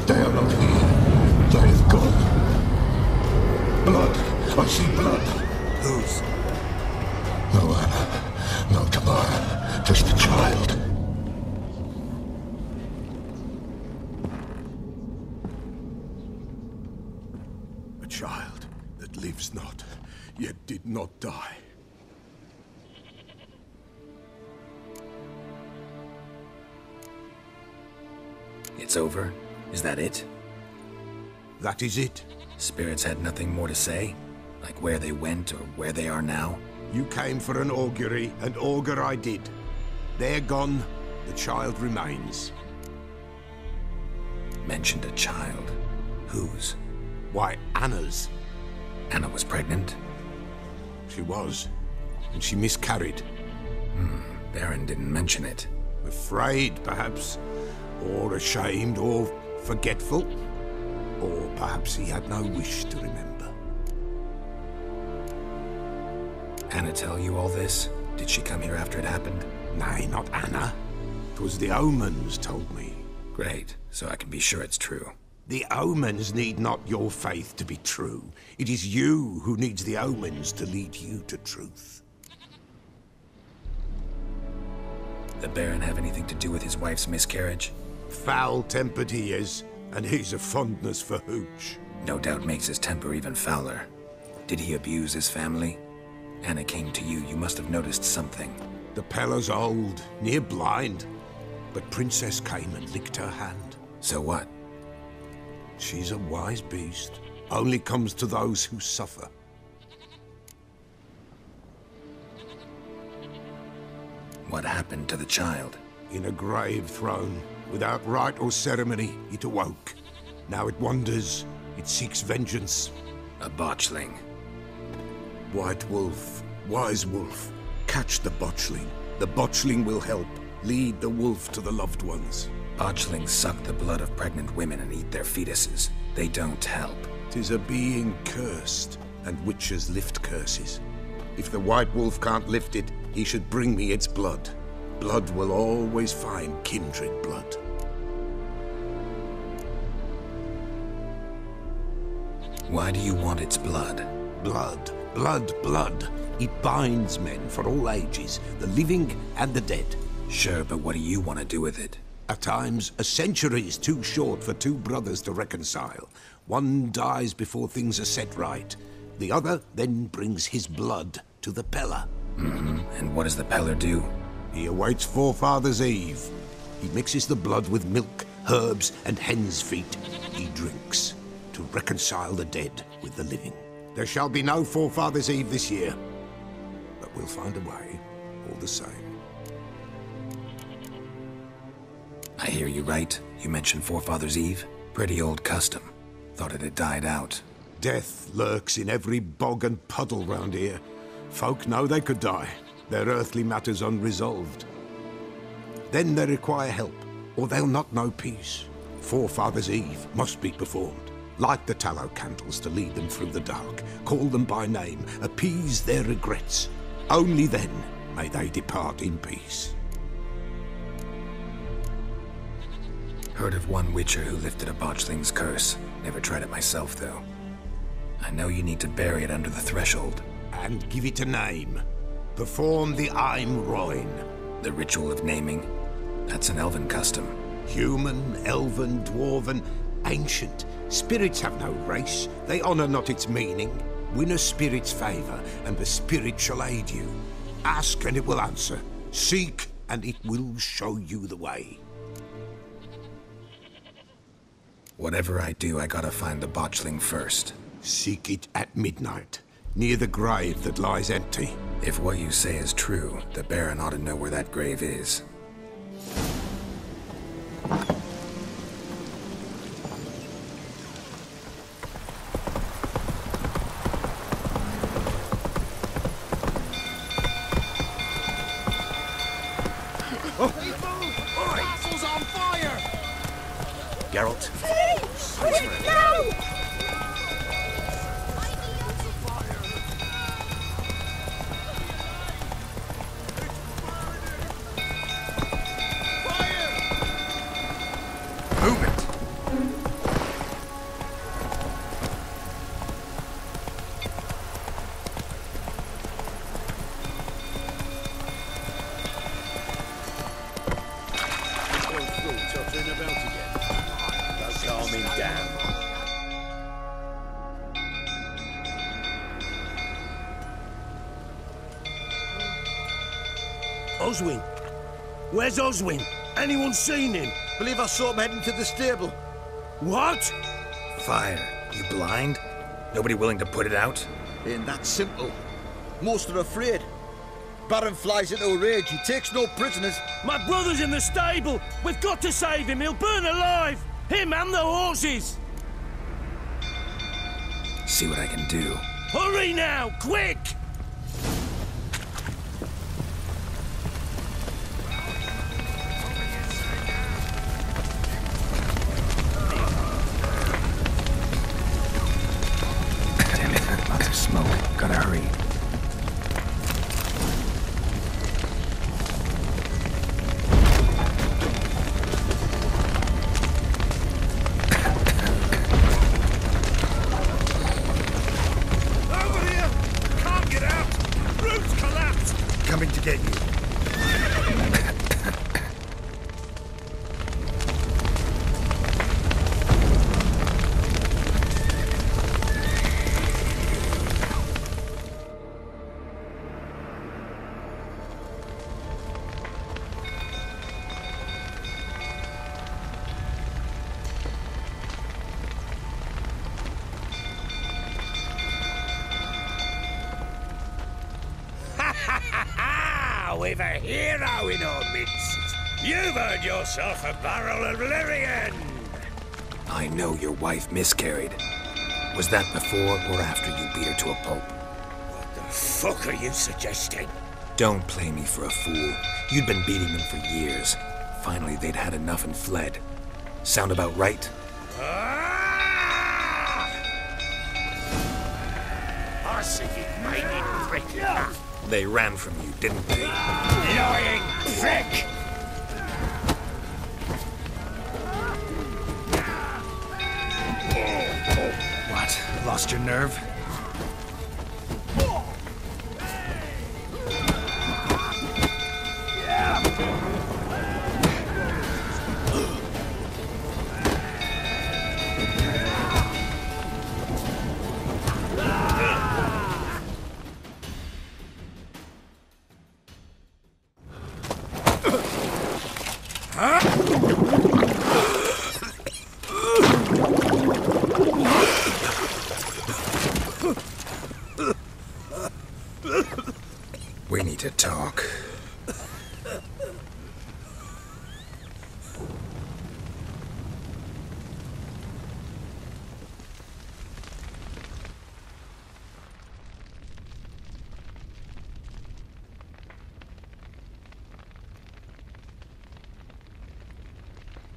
They are not here. They have gone. Blood. I see blood. Whose? No Anna. No Tamara. Just a child. A child that lives not, yet did not die. It's over? Is that it? That is it. Spirits had nothing more to say? Like where they went or where they are now? You came for an augury, and augur I did. They're gone, the child remains. Mentioned a child. Whose? Why, Anna's. Anna was pregnant? She was, and she miscarried. Baron didn't mention it. Afraid, perhaps, or ashamed, or forgetful. Or perhaps he had no wish to remember. Anna tell you all this? Did she come here after it happened? Nay, not Anna. 'Twas the omens told me. Great, so I can be sure it's true. The omens need not your faith to be true. It is you who needs the omens to lead you to truth. The Baron have anything to do with his wife's miscarriage? Foul-tempered he is, and he's a fondness for hooch. No doubt makes his temper even fouler. Did he abuse his family? Anna came to you, you must have noticed something. The Pella's old, near blind, but Princess came and licked her hand. So what? She's a wise beast. Only comes to those who suffer. What happened to the child? In a grave thrown. Without rite or ceremony, it awoke. Now it wanders. It seeks vengeance. A botchling. White wolf, wise wolf. Catch the botchling. The botchling will help. Lead the wolf to the loved ones. Botchlings suck the blood of pregnant women and eat their fetuses. They don't help. 'Tis a being cursed, and witches lift curses. If the white wolf can't lift it, he should bring me its blood. Blood will always find kindred blood. Why do you want its blood? Blood, blood, blood. It binds men for all ages, the living and the dead. Sure, but what do you want to do with it? At times, a century is too short for two brothers to reconcile. One dies before things are set right. The other then brings his blood to the Pella. And what does the Peller do? He awaits Forefathers' Eve. He mixes the blood with milk, herbs, and hen's feet. He drinks to reconcile the dead with the living. There shall be no Forefathers' Eve this year, but we'll find a way, all the same. I hear you right. You mentioned Forefathers' Eve. Pretty old custom. Thought it had died out. Death lurks in every bog and puddle round here. Folk know they could die, their earthly matters unresolved. Then they require help, or they'll not know peace. Forefathers' Eve must be performed. Light the tallow candles to lead them through the dark. Call them by name, appease their regrets. Only then may they depart in peace. Heard of one witcher who lifted a botchling's curse. Never tried it myself, though. I know you need to bury it under the threshold. And give it a name. Perform the Aim Roin. The ritual of naming? That's an elven custom. Human, elven, dwarven, ancient. Spirits have no race. They honor not its meaning. Win a spirit's favor, and the spirit shall aid you. Ask, and it will answer. Seek, and it will show you the way. Whatever I do, I gotta find the botchling first. Seek it at midnight, near the grave that lies empty. If what you say is true, the Baron ought to know where that grave is. Castle's on fire! Geralt? Quick, now! Move it! Oswin? Where's Oswin? Anyone seen him? Believe I saw him heading to the stable. What? Fire. You blind? Nobody willing to put it out? Ain't that simple. Most are afraid. Baron flies into a rage. He takes no prisoners. My brother's in the stable. We've got to save him. He'll burn alive. Him and the horses. See what I can do. Hurry now, quick! Damn it, lots of smoke. Gotta hurry. Coming to get you. We've a hero in our midst. You've earned yourself a barrel of Lyrian. I know your wife miscarried. Was that before or after you beat her to a pulp? What the fuck are you suggesting? Don't play me for a fool. You'd been beating them for years. Finally, they'd had enough and fled. Sound about right? I see you made it prick enough. They ran from you, didn't they? Lying prick! What? Lost your nerve? We need to talk.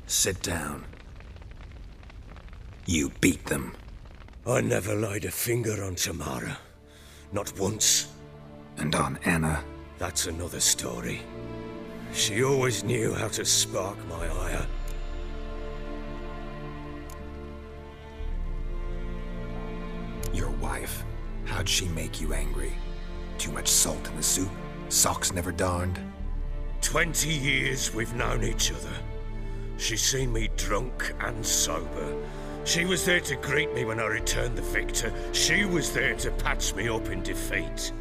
Sit down. You beat them. I never laid a finger on Tamara. Not once. And on Anna? That's another story. She always knew how to spark my ire. Your wife. How'd she make you angry? Too much salt in the soup? Socks never darned? 20 years we've known each other. She's seen me drunk and sober. She was there to greet me when I returned the victor. She was there to patch me up in defeat.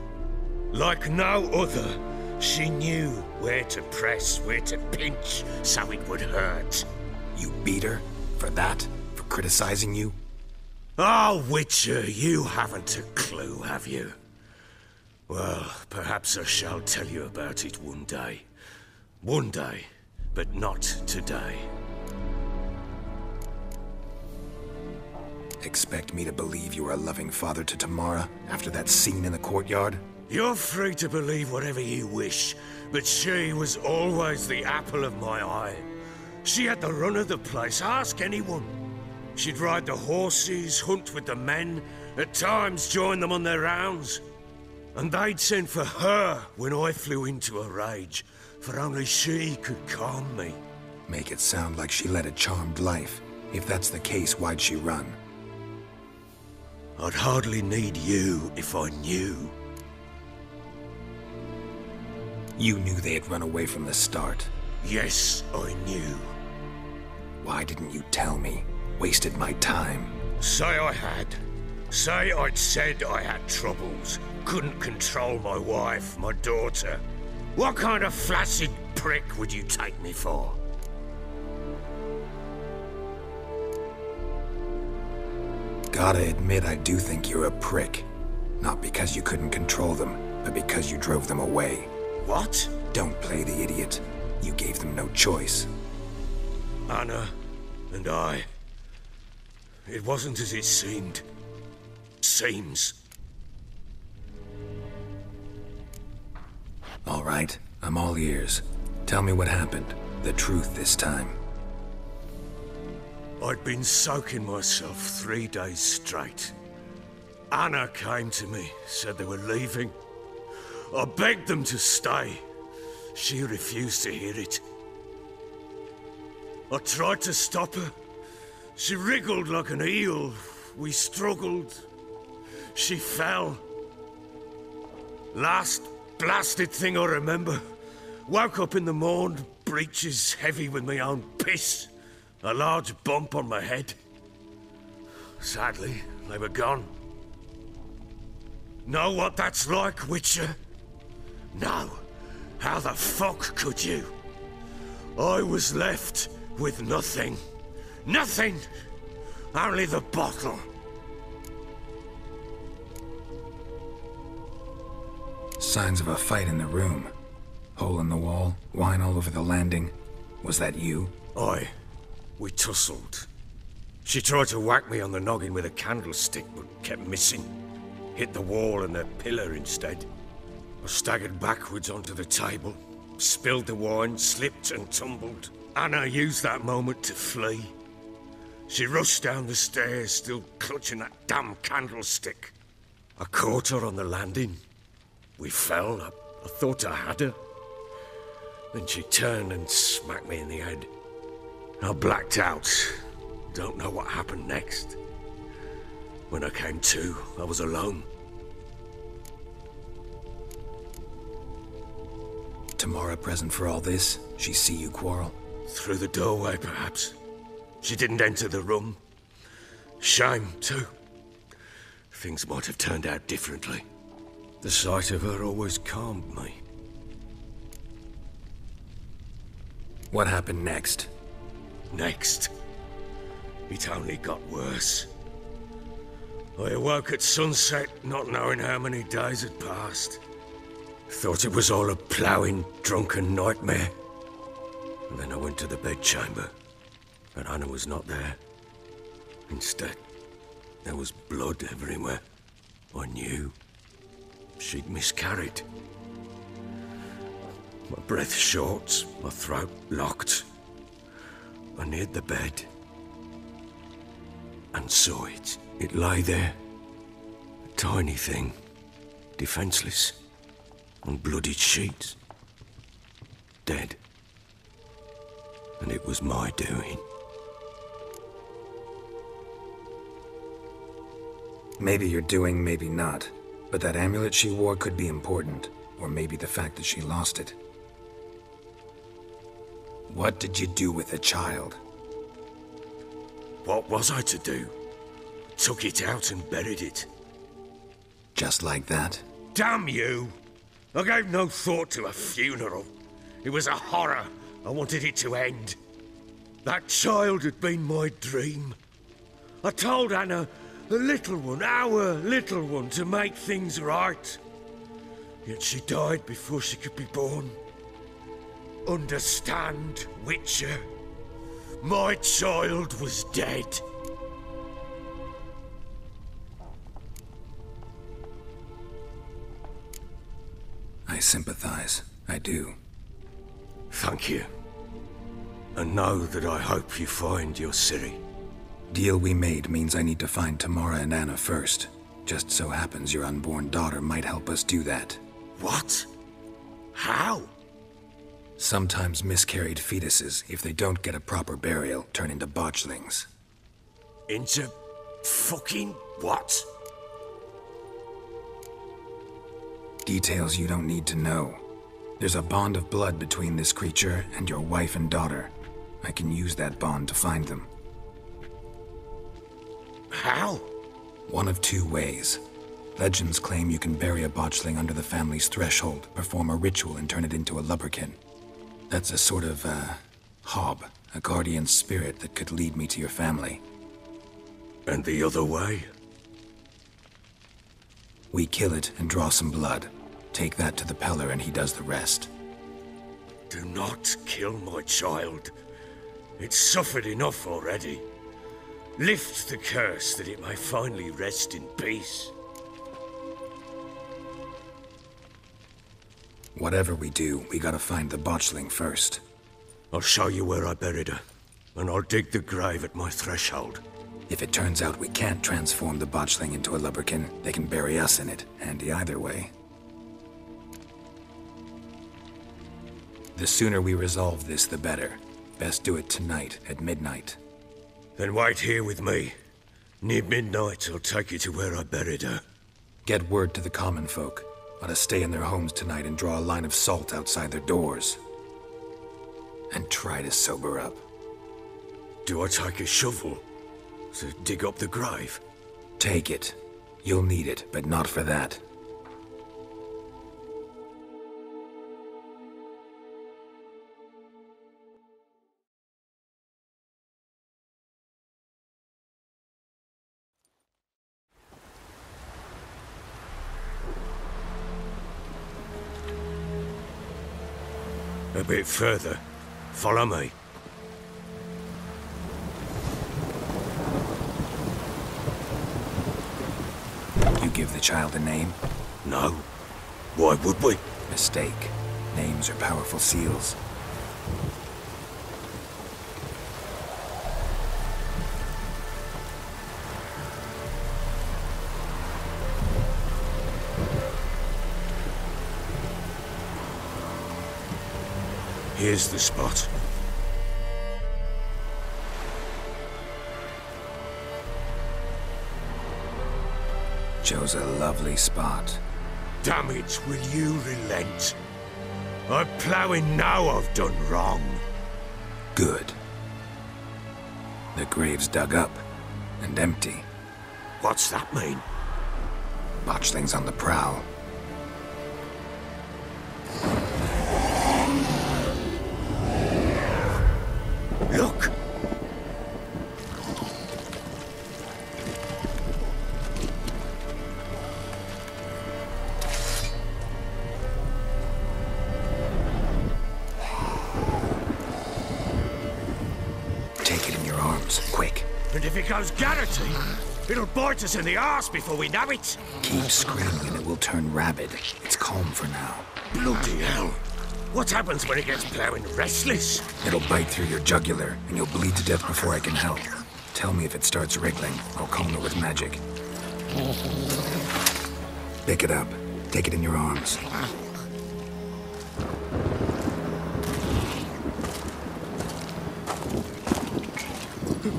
Like no other, she knew where to press, where to pinch, so it would hurt. You beat her? For that? For criticizing you? Oh, Witcher, you haven't a clue, have you? Well, perhaps I shall tell you about it one day. One day, but not today. Expect me to believe you were a loving father to Tamara after that scene in the courtyard? You're free to believe whatever you wish, but she was always the apple of my eye. She had the run of the place, ask anyone. She'd ride the horses, hunt with the men, at times join them on their rounds. And they'd send for her when I flew into a rage, for only she could calm me. Make it sound like she led a charmed life. If that's the case, why'd she run? I'd hardly need you if I knew. You knew they had run away from the start. Yes, I knew. Why didn't you tell me? Wasted my time. Say I had. Say I'd said I had troubles. Couldn't control my wife, my daughter. What kind of flaccid prick would you take me for? Gotta admit, I do think you're a prick. Not because you couldn't control them, but because you drove them away. What? Don't play the idiot. You gave them no choice. Anna and I... It wasn't as it seemed. Seems. All right, I'm all ears. Tell me what happened. The truth this time. I'd been soaking myself 3 days straight. Anna came to me, said they were leaving. I begged them to stay. She refused to hear it. I tried to stop her. She wriggled like an eel. We struggled. She fell. Last blasted thing I remember. Woke up in the morn, breeches heavy with my own piss. A large bump on my head. Sadly, they were gone. Know what that's like, Witcher? No. How the fuck could you? I was left with nothing. Nothing! Only the bottle. Signs of a fight in the room. Hole in the wall, wine all over the landing. Was that you? Aye. We tussled. She tried to whack me on the noggin with a candlestick, but kept missing. Hit the wall and the pillar instead. I staggered backwards onto the table, spilled the wine, slipped and tumbled. Anna used that moment to flee. She rushed down the stairs, still clutching that damn candlestick. I caught her on the landing. We fell. I thought I had her. Then she turned and smacked me in the head. I blacked out. Don't know what happened next. When I came to, I was alone. Tamara present for all this? She see you quarrel? Through the doorway, perhaps. She didn't enter the room. Shame, too. Things might have turned out differently. The sight of her always calmed me. What happened next? Next? It only got worse. I awoke at sunset, not knowing how many days had passed. Thought it was all a ploughing, drunken nightmare. And then I went to the bedchamber, but Anna was not there. Instead, there was blood everywhere. I knew. She'd miscarried. My breath short, my throat locked. I neared the bed and saw it. It lay there, a tiny thing, defenseless, on bloodied sheets, dead. And it was my doing. Maybe you're doing, maybe not. But that amulet she wore could be important. Or maybe the fact that she lost it. What did you do with the child? What was I to do? Took it out and buried it. Just like that? Damn you! I gave no thought to a funeral. It was a horror. I wanted it to end. That child had been my dream. I told Anna, the little one, our little one, to make things right. Yet she died before she could be born. Understand, Witcher? My child was dead. I sympathize. I do. Thank you. And know that I hope you find your Ciri. Deal we made means I need to find Tamara and Anna first. Just so happens your unborn daughter might help us do that. What? How? Sometimes miscarried fetuses, if they don't get a proper burial, turn into botchlings. Into fucking what? Details you don't need to know. There's a bond of blood between this creature and your wife and daughter. I can use that bond to find them. How? One of two ways. Legends claim you can bury a botchling under the family's threshold, perform a ritual, and turn it into a lubberkin. That's a sort of, hob, a guardian spirit that could lead me to your family. And the other way? We kill it and draw some blood. Take that to the Peller and he does the rest. Do not kill my child. It's suffered enough already. Lift the curse that it may finally rest in peace. Whatever we do, we gotta find the botchling first. I'll show you where I buried her, and I'll dig the grave at my threshold. If it turns out we can't transform the botchling into a lubberkin, they can bury us in it. Handy either way. The sooner we resolve this, the better. Best do it tonight, at midnight. Then wait here with me. Near midnight, I'll take you to where I buried her. Get word to the common folk. Let us stay in their homes tonight and draw a line of salt outside their doors. And try to sober up. Do I take a shovel to dig up the grave? Take it. You'll need it, but not for that. A bit further. Follow me. You give the child a name? No. Why would we? Mistake. Names are powerful seals. Here's the spot. Chose a lovely spot. Damn it, will you relent? I ploughing now I've done wrong. Good. The grave's dug up and empty. What's that mean? Botchling's on the prowl. Look! Take it in your arms, quick. And if it goes Garrity, it'll bite us in the arse before we know it. Keep screaming and it will turn rabid. It's calm for now. Bloody hell. What happens when it gets ploughing restless? It'll bite through your jugular, and you'll bleed to death before I can help. Tell me if it starts wriggling. I'll calm it with magic. Pick it up. Take it in your arms.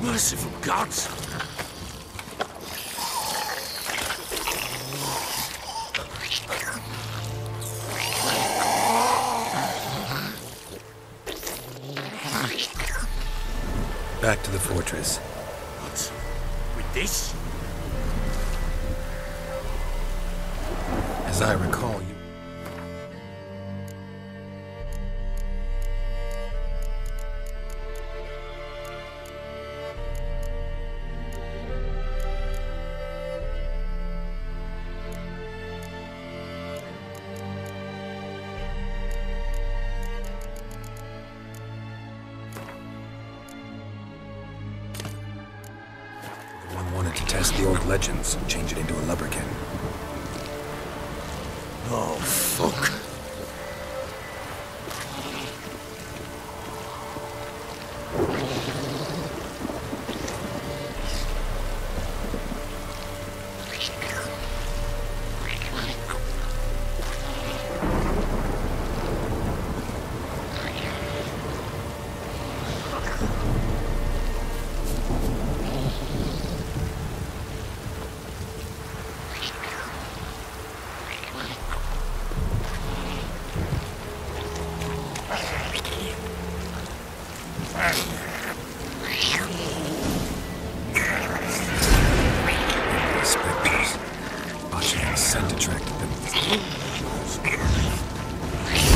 Merciful gods! Back to the fortress. What? With this? As I recall, you... wanted to test the old legends and change it into a lubberkin. Oh, fuck.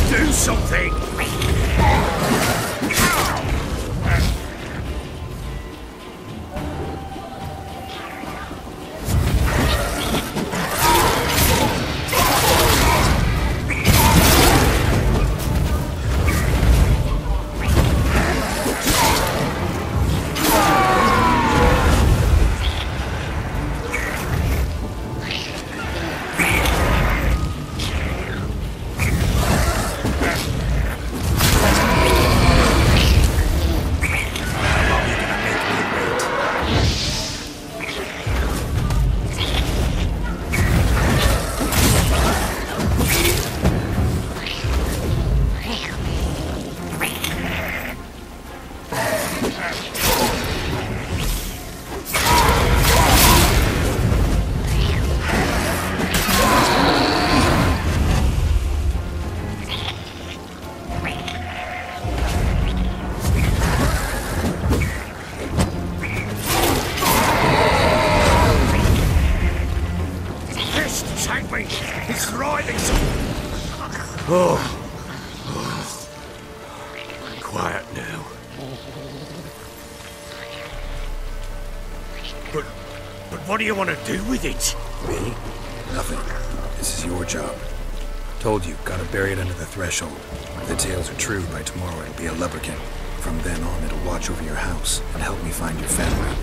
Do something! attack me! It's writhing! Oh. Quiet now. But what do you want to do with it? Me? Nothing. This is your job. Told you, gotta bury it under the threshold. If the tales are true, by tomorrow it'll be a lubberkin. From then on, it'll watch over your house and help me find your family.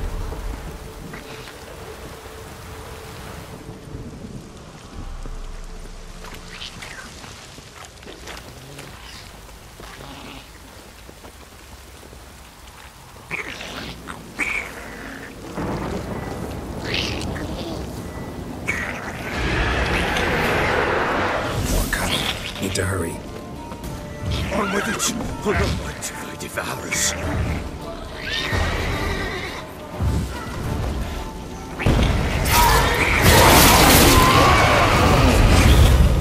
Need to hurry. On with it! Hold on, they devour us.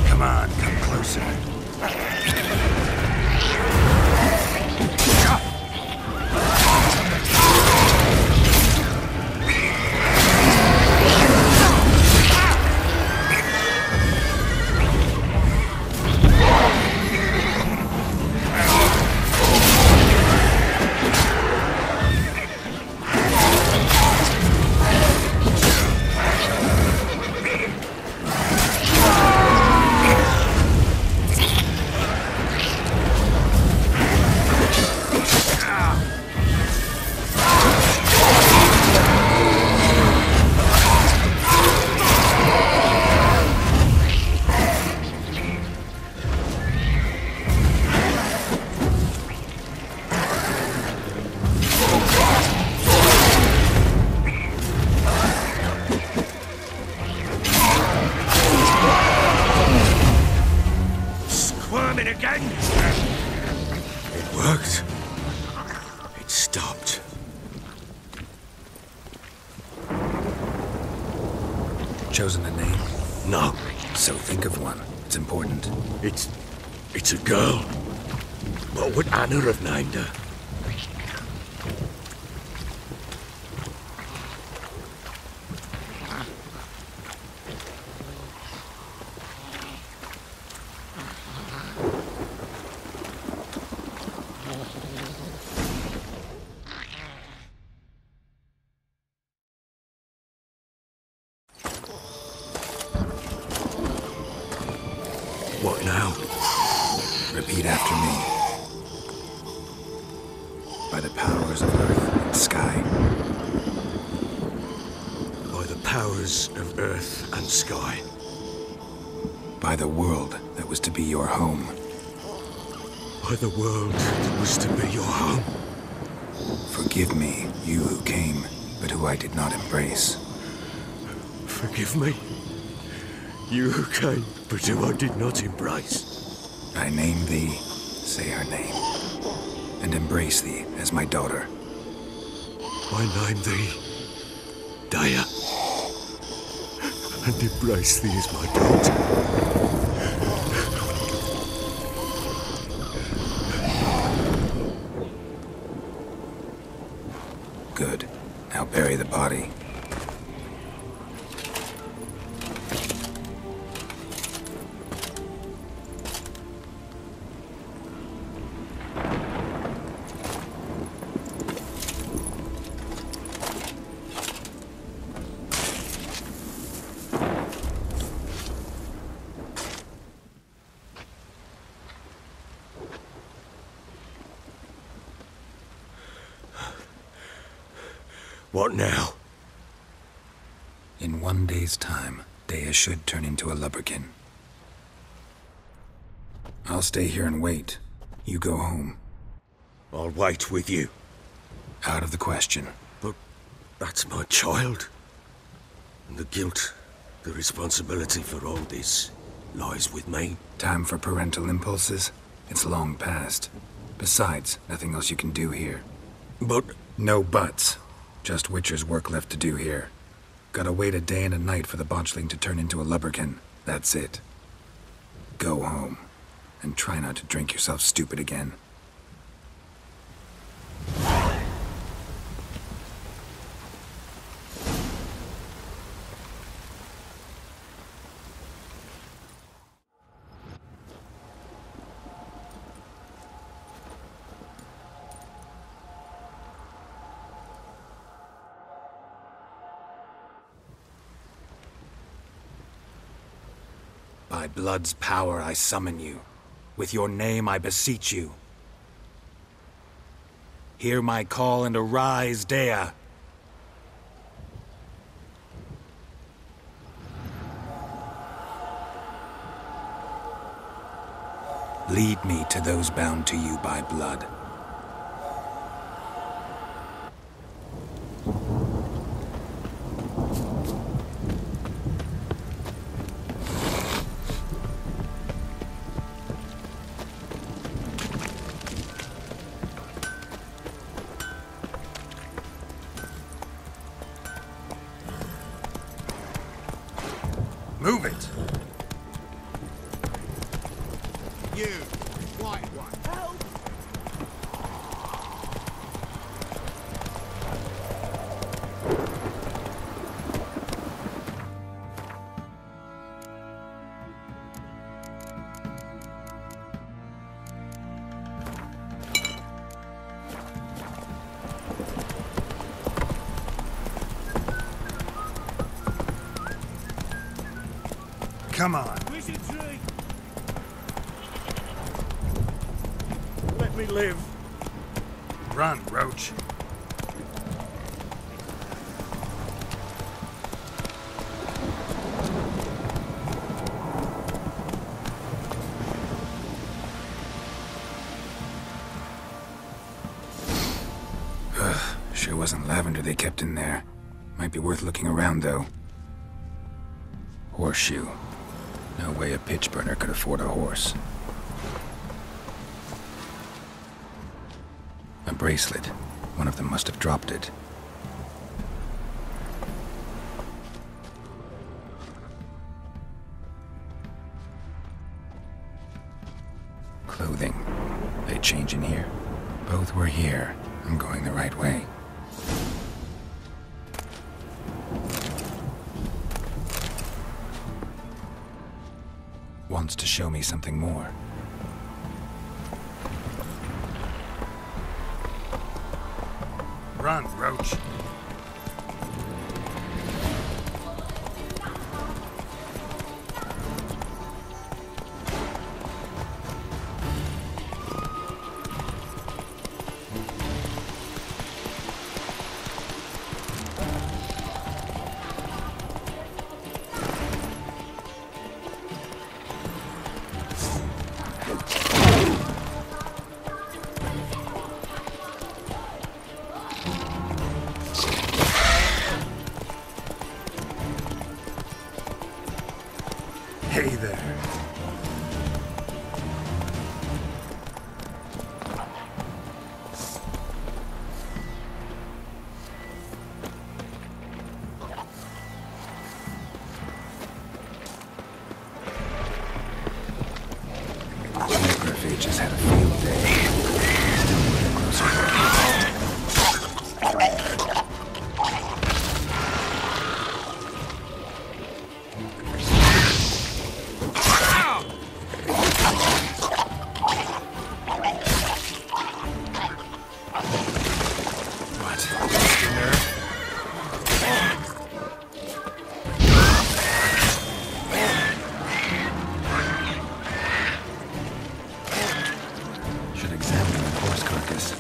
Come on, come closer. Chosen a name? No. So think of one. It's important. It's a girl. What would Anna have named her? What now? Repeat after me. By the powers of earth and sky. By the powers of earth and sky. By the world that was to be your home. By the world that was to be your home. Forgive me, you who came, but who I did not embrace. Forgive me, you who came, but who I did not embrace. I name thee, say her name, and embrace thee as my daughter. I name thee, Daya, and embrace thee as my daughter. Good. Now bury the body. What now? In 1 day's time, Daya should turn into a lubberkin. I'll stay here and wait. You go home. I'll wait with you. Out of the question. But that's my child. And the guilt, the responsibility for all this, lies with me. Time for parental impulses? It's long past. Besides, nothing else you can do here. But... No buts. Just Witcher's work left to do here. Gotta wait a day and a night for the botchling to turn into a lubberkin. That's it. Go home. And try not to drink yourself stupid again. By blood's power I summon you. With your name I beseech you. Hear my call and arise, Dea. Lead me to those bound to you by blood. Move it! You, white one. Help! Come on. Let me live. Run, Roach. Sure wasn't lavender they kept in there. Might be worth looking around, though. Horseshoe. No way a pitch burner could afford a horse. A bracelet. One of them must have dropped it. Clothing. They change in here? Both were here. I'm going the right way. Wants to show me something more. Run, Roach. Hey there. Necrophages had a field day. Still need a closer look. Should examine the horse carcass.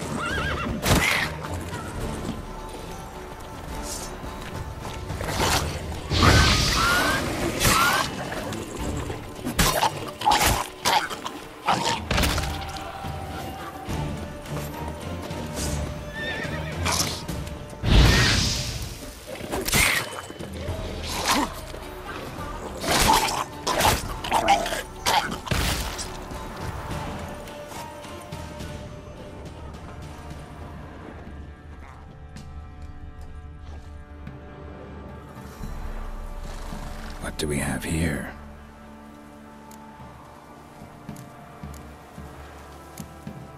What do we have here?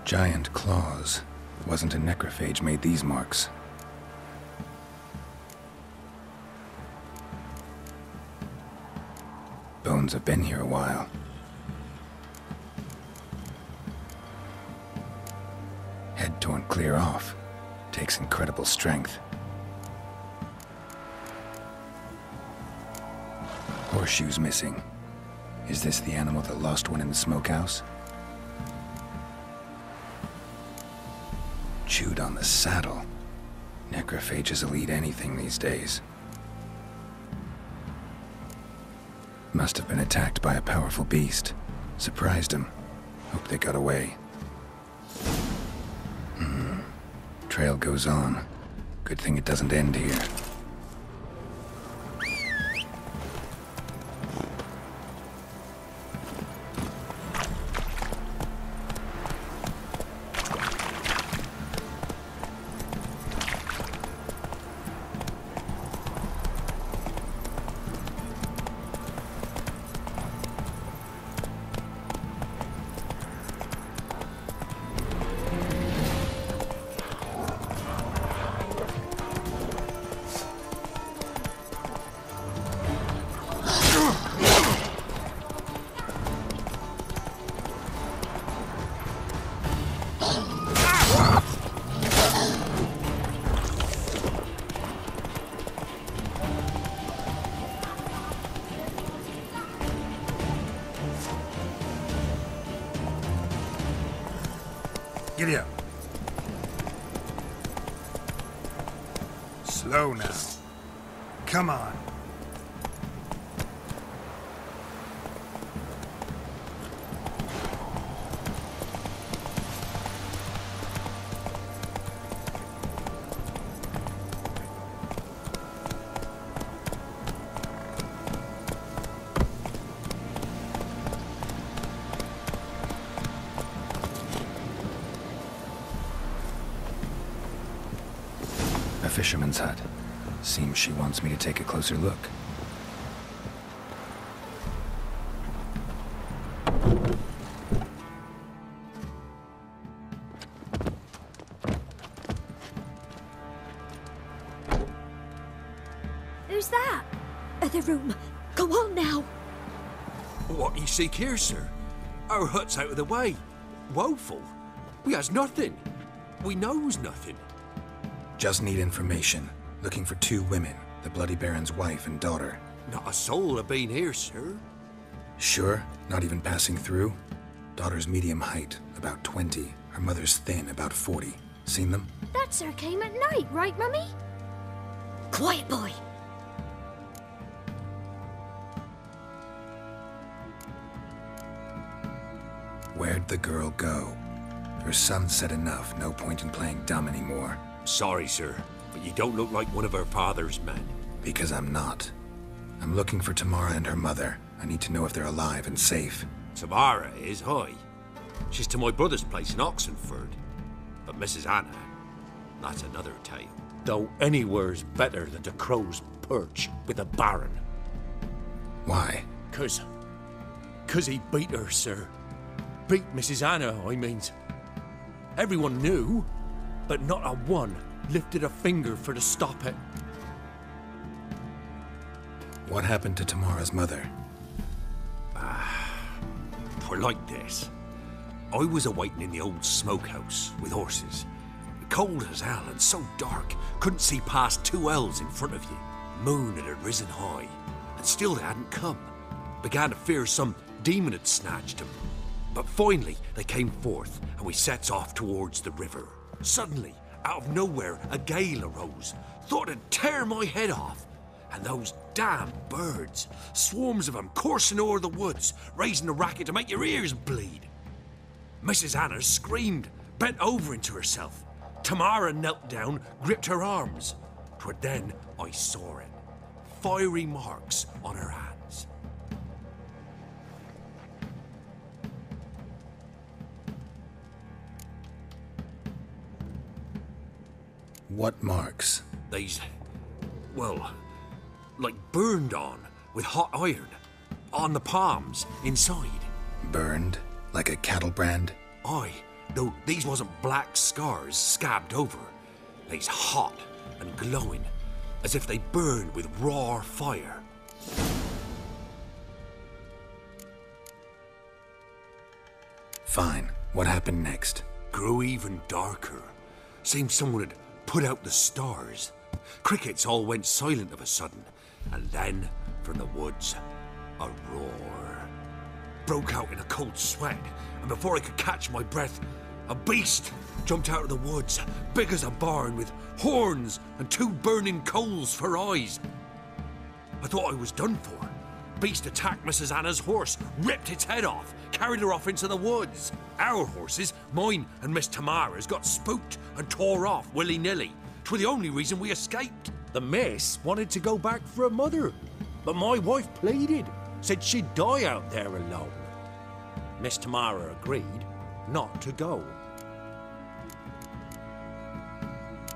Giant claws. Wasn't a necrophage made these marks. Bones have been here a while. Head torn clear off. Takes incredible strength. Horseshoes missing. Is this the animal that lost one in the smokehouse? Chewed on the saddle. Necrophages will eat anything these days. Must have been attacked by a powerful beast. Surprised him. Hope they got away. Trail goes on. Good thing it doesn't end here. Giddy up. Slow now. Come on. Fisherman's hut. Seems she wants me to take a closer look. Who's that? The room. Go on now. What you seek here, sir? Our hut's out of the way. Woeful. We has nothing. We knows nothing. Just need information. Looking for 2 women, the Bloody Baron's wife and daughter. Not a soul have been here, sir. Sure? Not even passing through? Daughter's medium height, about 20. Her mother's thin, about 40. Seen them? That sir came at night, right, Mummy? Quiet, boy. Where'd the girl go? Her son said enough, no point in playing dumb anymore. Sorry, sir, but you don't look like one of her father's men. Because I'm not. I'm looking for Tamara and her mother. I need to know if they're alive and safe. Tamara is, hi. She's to my brother's place in Oxenford. But Mrs. Anna, that's another tale. Though anywhere's better than the Crow's Perch with the Baron. Why? 'Cause he beat her, sir. Beat Mrs. Anna, I means. Everyone knew, but not a one lifted a finger for to stop it. What happened to Tamara's mother? We're like this. I was awaiting in the old smokehouse with horses. Cold as hell and so dark, couldn't see past 2 ells in front of you. Moon had risen high, and still they hadn't come. Began to fear some demon had snatched them. But finally, they came forth, and we sets off towards the river. Suddenly, out of nowhere, a gale arose. Thought it'd tear my head off. And those damn birds, swarms of them coursing o'er the woods, raising a racket to make your ears bleed. Mrs. Anna screamed, bent over into herself. Tamara knelt down, gripped her arms. 'Twere then I saw it. Fiery marks on her hands. What marks? They's, well, like burned on with hot iron. On the palms, inside. Burned? Like a cattle brand? Aye, though these wasn't black scars scabbed over. They's hot and glowing, as if they burned with raw fire. Fine. What happened next? Grew even darker. Seemed someone had put out the stars. Crickets all went silent of a sudden, and then, from the woods, a roar. broke out in a cold sweat, and before I could catch my breath, a beast jumped out of the woods, big as a barn, with horns and 2 burning coals for eyes. I thought I was done for. Beast attacked Mrs. Anna's horse, ripped its head off, carried her off into the woods. Our horses, mine and Miss Tamara's, got spooked and tore off willy-nilly. 'Twere the only reason we escaped. The miss wanted to go back for her mother, but my wife pleaded, said she'd die out there alone. Miss Tamara agreed not to go.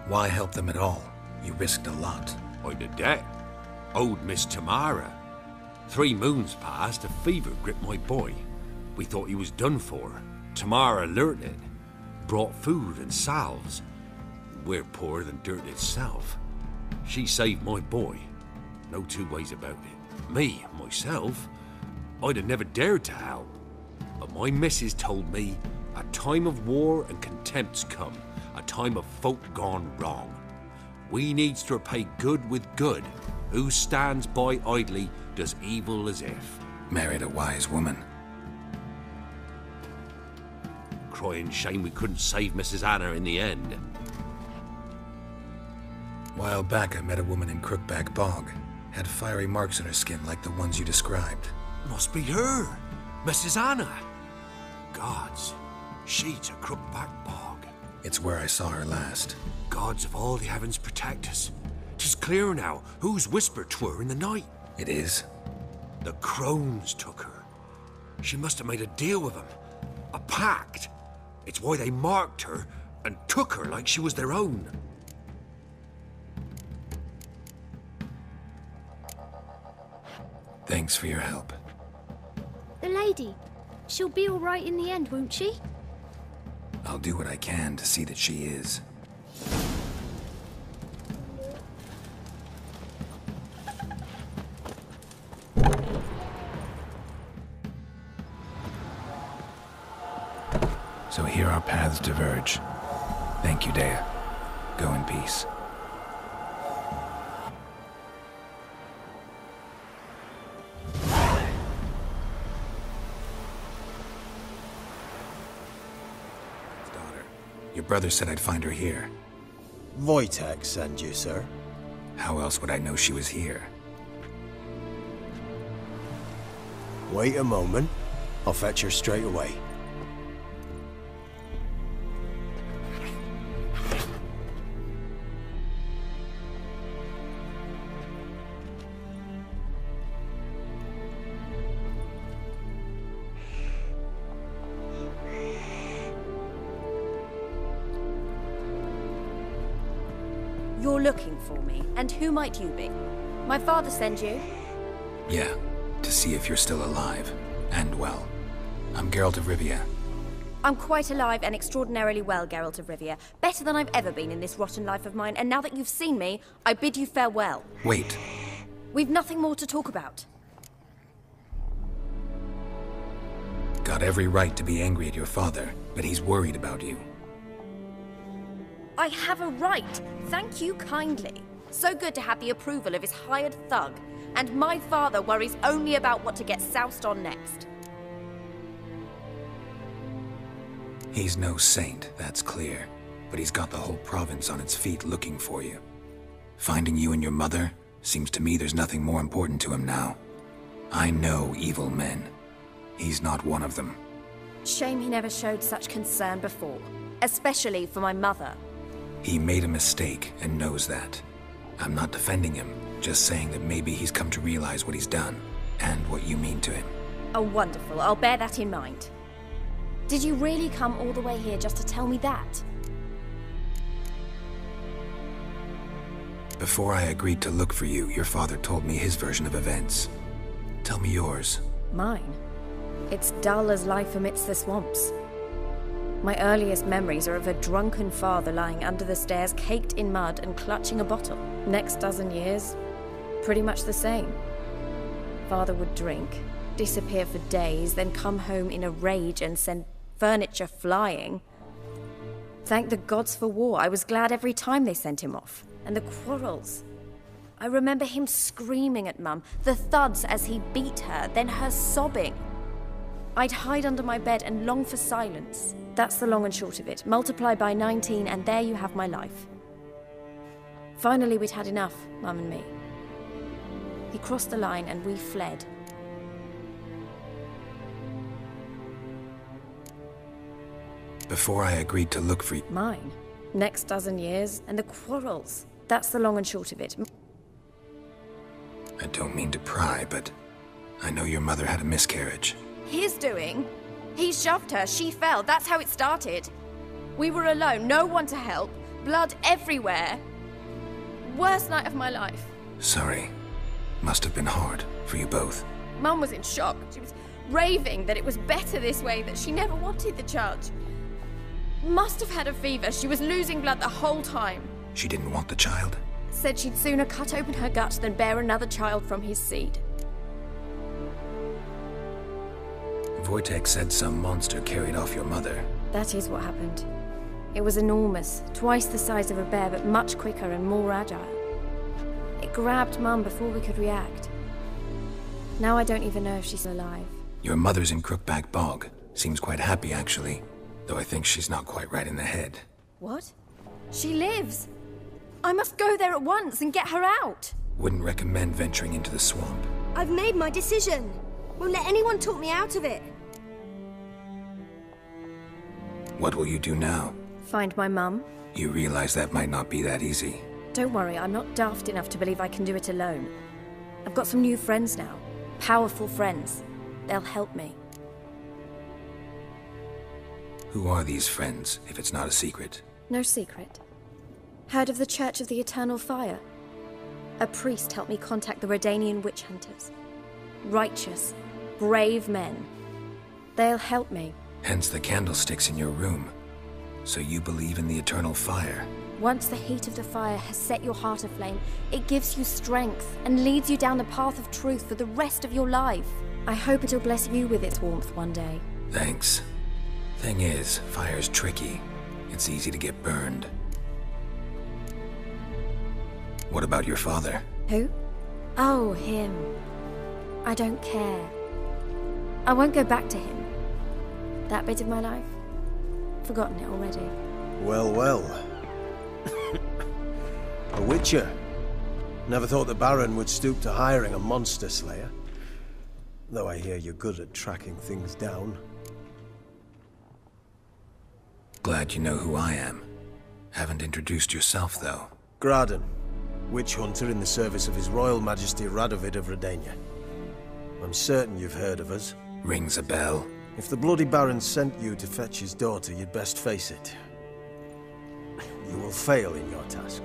Why help them at all? You risked a lot. I'd a debt. Owed Miss Tamara. 3 moons passed, a fever gripped my boy. We thought he was done for. Tamara learnt it. Brought food and salves. We're poorer than dirt itself. She saved my boy. No 2 ways about it. Me, myself, I'd have never dared to help. But my missus told me a time of war and contempt's come. A time of folk gone wrong. We needs to repay good with good. Who stands by idly does evil as if. Married a wise woman. Crying shame we couldn't save Mrs. Anna in the end. While back, I met a woman in Crookback Bog. Had fiery marks on her skin like the ones you described. Must be her, Mrs. Anna. Gods, she's a Crookback Bog. It's where I saw her last. Gods of all the heavens protect us. 'Tis clear now whose whisper 'twere in the night. It is? The crones took her. She must have made a deal with them. A pact. It's why they marked her and took her like she was their own. Thanks for your help. The lady. She'll be all right in the end, won't she? I'll do what I can to see that she is. So here our paths diverge. Thank you, Dea. Go in peace. Your brother said I'd find her here. Wojtek sent you, sir. How else would I know she was here? Wait a moment. I'll fetch her straight away. You're looking for me, and who might you be? My father sent you? Yeah, to see if you're still alive, and well. I'm Geralt of Rivia. I'm quite alive and extraordinarily well, Geralt of Rivia. Better than I've ever been in this rotten life of mine, and now that you've seen me, I bid you farewell. Wait. We've nothing more to talk about. Got every right to be angry at your father, but he's worried about you. I have a right. Thank you kindly. So good to have the approval of his hired thug. And my father worries only about what to get soused on next. He's no saint, that's clear. But he's got the whole province on its feet looking for you. Finding you and your mother? Seems to me there's nothing more important to him now. I know evil men. He's not one of them. Shame he never showed such concern before. Especially for my mother. He made a mistake and knows that. I'm not defending him, just saying that maybe he's come to realize what he's done, and what you mean to him. Oh, wonderful. I'll bear that in mind. Did you really come all the way here just to tell me that? Before I agreed to look for you, your father told me his version of events. Tell me yours. Mine? It's dull as life amidst the swamps. My earliest memories are of a drunken father lying under the stairs, caked in mud and clutching a bottle. Next dozen years, pretty much the same. Father would drink, disappear for days, then come home in a rage and send furniture flying. Thank the gods for war. I was glad every time they sent him off. And the quarrels. I remember him screaming at Mum, the thuds as he beat her, then her sobbing. I'd hide under my bed and long for silence. That's the long and short of it. Multiply by 19 and there you have my life. Finally, we'd had enough, Mum and me. He crossed the line and we fled. Before I agreed to look for you. Mine? Next dozen years, and the quarrels. That's the long and short of it. I don't mean to pry, but I know your mother had a miscarriage. His doing? He shoved her, she fell, that's how it started. We were alone, no one to help, blood everywhere. Worst night of my life. Sorry. Must have been hard for you both. Mum was in shock. She was raving that it was better this way, that she never wanted the charge. Must have had a fever. She was losing blood the whole time. She didn't want the child? Said she'd sooner cut open her gut than bear another child from his seed. Wojtek said some monster carried off your mother. That is what happened. It was enormous, twice the size of a bear, but much quicker and more agile. It grabbed Mum before we could react. Now I don't even know if she's alive. Your mother's in Crookback Bog. Seems quite happy, actually. Though I think she's not quite right in the head. What? She lives! I must go there at once and get her out! Wouldn't recommend venturing into the swamp. I've made my decision. Won't let anyone talk me out of it. What will you do now? Find my mum. You realize that might not be that easy. Don't worry, I'm not daft enough to believe I can do it alone. I've got some new friends now. Powerful friends. They'll help me. Who are these friends, if it's not a secret? No secret. Heard of the Church of the Eternal Fire? A priest helped me contact the Redanian witch hunters. Righteous, brave men. They'll help me. Hence the candlesticks in your room. So you believe in the eternal fire? Once the heat of the fire has set your heart aflame, it gives you strength and leads you down the path of truth for the rest of your life. I hope it'll bless you with its warmth one day. Thanks. Thing is, fire's tricky. It's easy to get burned. What about your father? Who? Oh, him. I don't care. I won't go back to him. That bit of my life? Forgotten it already. Well, well. A witcher. Never thought the Baron would stoop to hiring a monster slayer. Though I hear you're good at tracking things down. Glad you know who I am. Haven't introduced yourself, though. Graden, witch hunter in the service of His Royal Majesty Radovid of Redania. I'm certain you've heard of us. Rings a bell. If the Bloody Baron sent you to fetch his daughter, you'd best face it. You will fail in your task.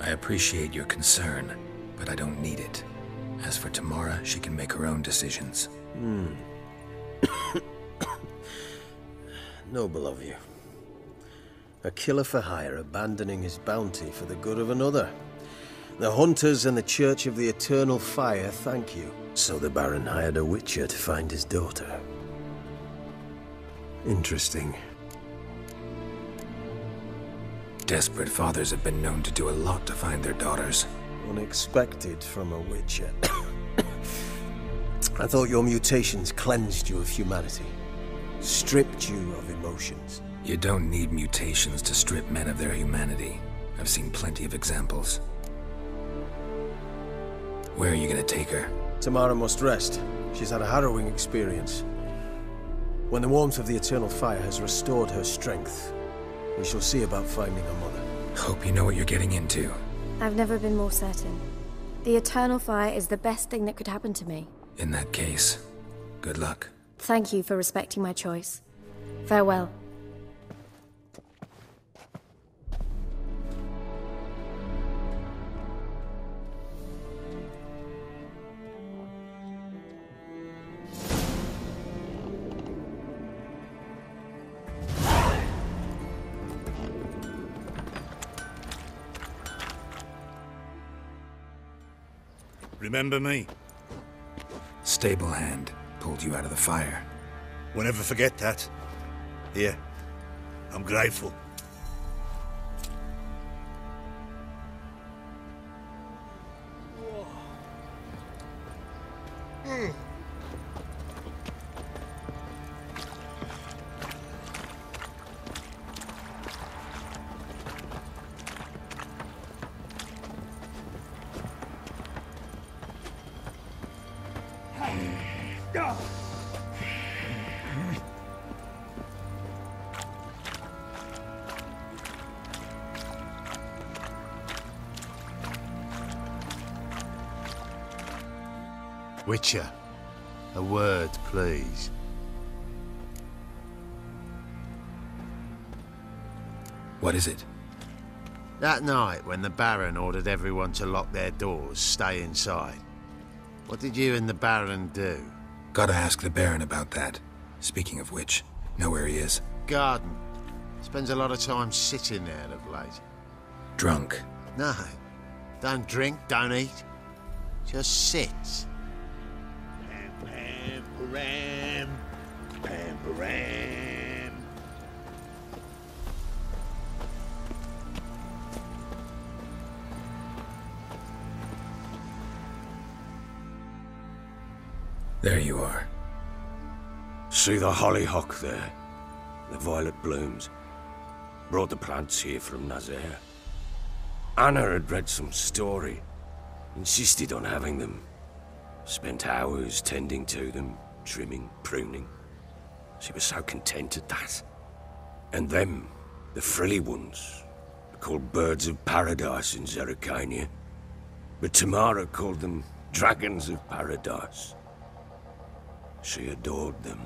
I appreciate your concern, but I don't need it. As for Tamara, she can make her own decisions. Noble of you. A killer for hire abandoning his bounty for the good of another. The hunters and the Church of the Eternal Fire thank you. So the Baron hired a witcher to find his daughter. Interesting. Desperate fathers have been known to do a lot to find their daughters. Unexpected from a witcher. I thought your mutations cleansed you of humanity. Stripped you of emotions. You don't need mutations to strip men of their humanity. I've seen plenty of examples. Where are you gonna take her? Tamara must rest. She's had a harrowing experience. When the warmth of the Eternal Fire has restored her strength, we shall see about finding her mother. Hope you know what you're getting into. I've never been more certain. The Eternal Fire is the best thing that could happen to me. In that case, good luck. Thank you for respecting my choice. Farewell. Remember me? Stable hand pulled you out of the fire. Won't ever forget that. Here, I'm grateful. Witcher, a word, please. What is it? That night when the Baron ordered everyone to lock their doors, stay inside, what did you and the Baron do? Gotta ask the Baron about that. Speaking of which, know where he is? Garden. Spends a lot of time sitting there of late. Drunk. No. Don't drink, don't eat. Just sits. Pam-pam-param. Pam-param. There you are. See the hollyhock there? The violet blooms. Brought the plants here from Nazaire. Anna had read some story. Insisted on having them. Spent hours tending to them, trimming, pruning. She was so content at that. And them, the frilly ones, are called birds of paradise in Zerrikania. But Tamara called them dragons of paradise. She adored them.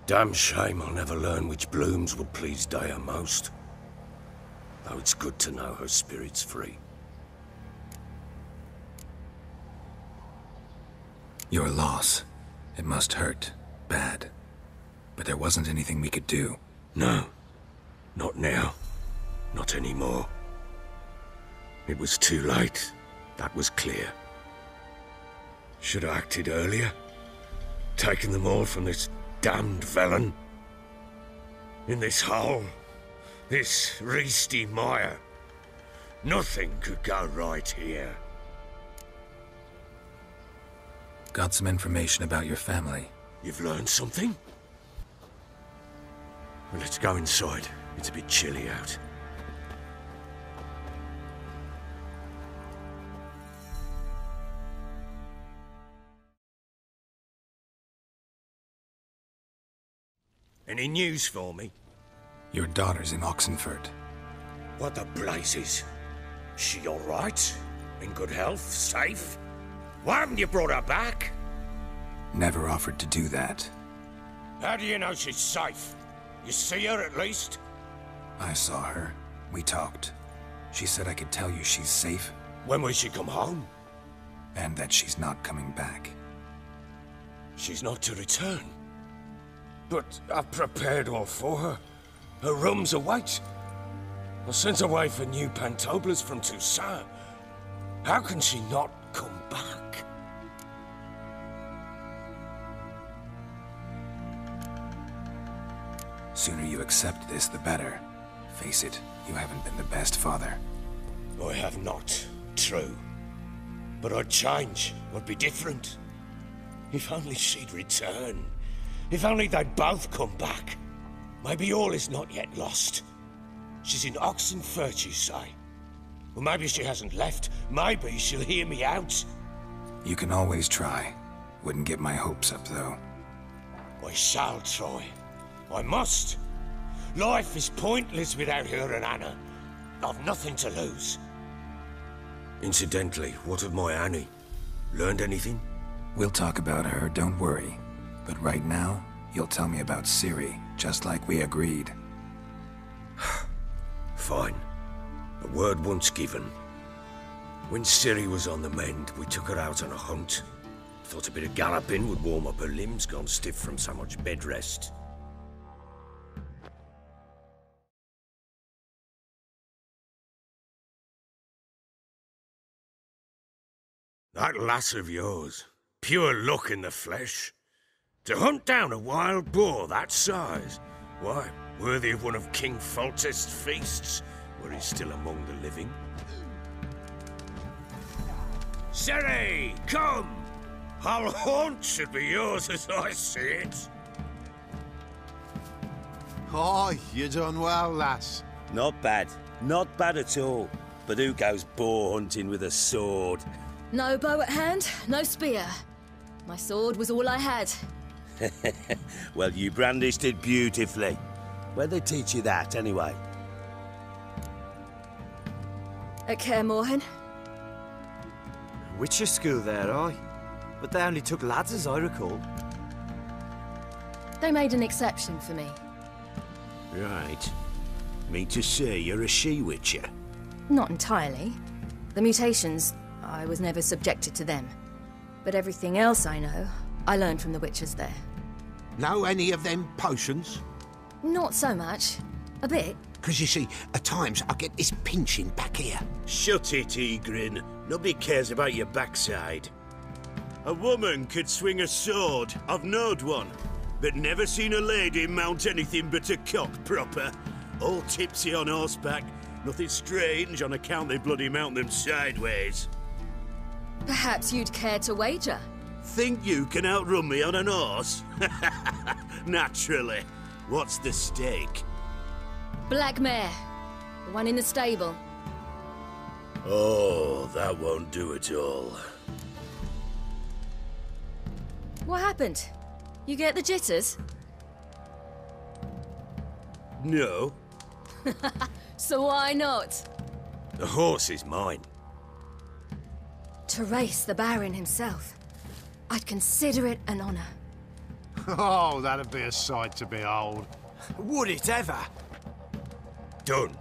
Damn shame I'll never learn which blooms would please Dea most. Though it's good to know her spirit's free. Your loss. It must hurt. Bad. But there wasn't anything we could do. No. Not now. Not anymore. It was too late. That was clear. Should have acted earlier. Taken them all from this damned Velen. In this hole. This reesty mire. Nothing could go right here. Got some information about your family. You've learned something? Well, let's go inside. It's a bit chilly out. Any news for me? Your daughter's in Oxenfurt. What the blazes? She all right? In good health? Safe? Why haven't you brought her back? Never offered to do that. How do you know she's safe? You see her at least? I saw her. We talked. She said I could tell you she's safe. When will she come home? And that she's not coming back. She's not to return. But I've prepared all for her. Her rooms await. I sent away for new pantoblas from Toussaint. How can she not come back? Sooner you accept this, the better. Face it, you haven't been the best father. I have not, true. But I'd change, I'd be different. If only she'd return. If only they'd both come back. Maybe all is not yet lost. She's in Oxenfurt, you say? Well, maybe she hasn't left. Maybe she'll hear me out. You can always try. Wouldn't get my hopes up, though. I shall try. I must. Life is pointless without her and Anna. I've nothing to lose. Incidentally, what of my Annie? Learned anything? We'll talk about her, don't worry. But right now, you'll tell me about Ciri, just like we agreed. Fine. A word once given. When Ciri was on the mend, we took her out on a hunt. Thought a bit of galloping would warm up her limbs, gone stiff from so much bed rest. That lass of yours, pure luck in the flesh. To hunt down a wild boar that size, why, worthy of one of King Foltest's feasts, were he still among the living. Ciri, come! Whole haunt should be yours as I see it. Oh, you done well, lass. Not bad. Not bad at all. But who goes boar hunting with a sword? No bow at hand, no spear. My sword was all I had. Well, you brandished it beautifully. Where'd they teach you that, anyway? At Kaer Morhen. Witcher school there, aye? but they only took lads as I recall. They made an exception for me. Right. Mean to say you're a she-witcher? Not entirely. The mutations, I was never subjected to them. But everything else I know, I learned from the witches there. Know any of them potions? Not so much. A bit. Because you see, at times I get this pinching back here. Shut it, Egrin. Nobody cares about your backside. A woman could swing a sword. I've knowed one. But never seen a lady mount anything but a cock proper. All tipsy on horseback. Nothing strange on account they bloody mount them sideways. Perhaps you'd care to wager? Think you can outrun me on an horse? Naturally. What's the stake? Black mare. The one in the stable. Oh, that won't do it all. What happened? You get the jitters? No. So why not? The horse is mine. To race the Baron himself. I'd consider it an honor. Oh, that'd be a sight to behold. Would it ever? Done.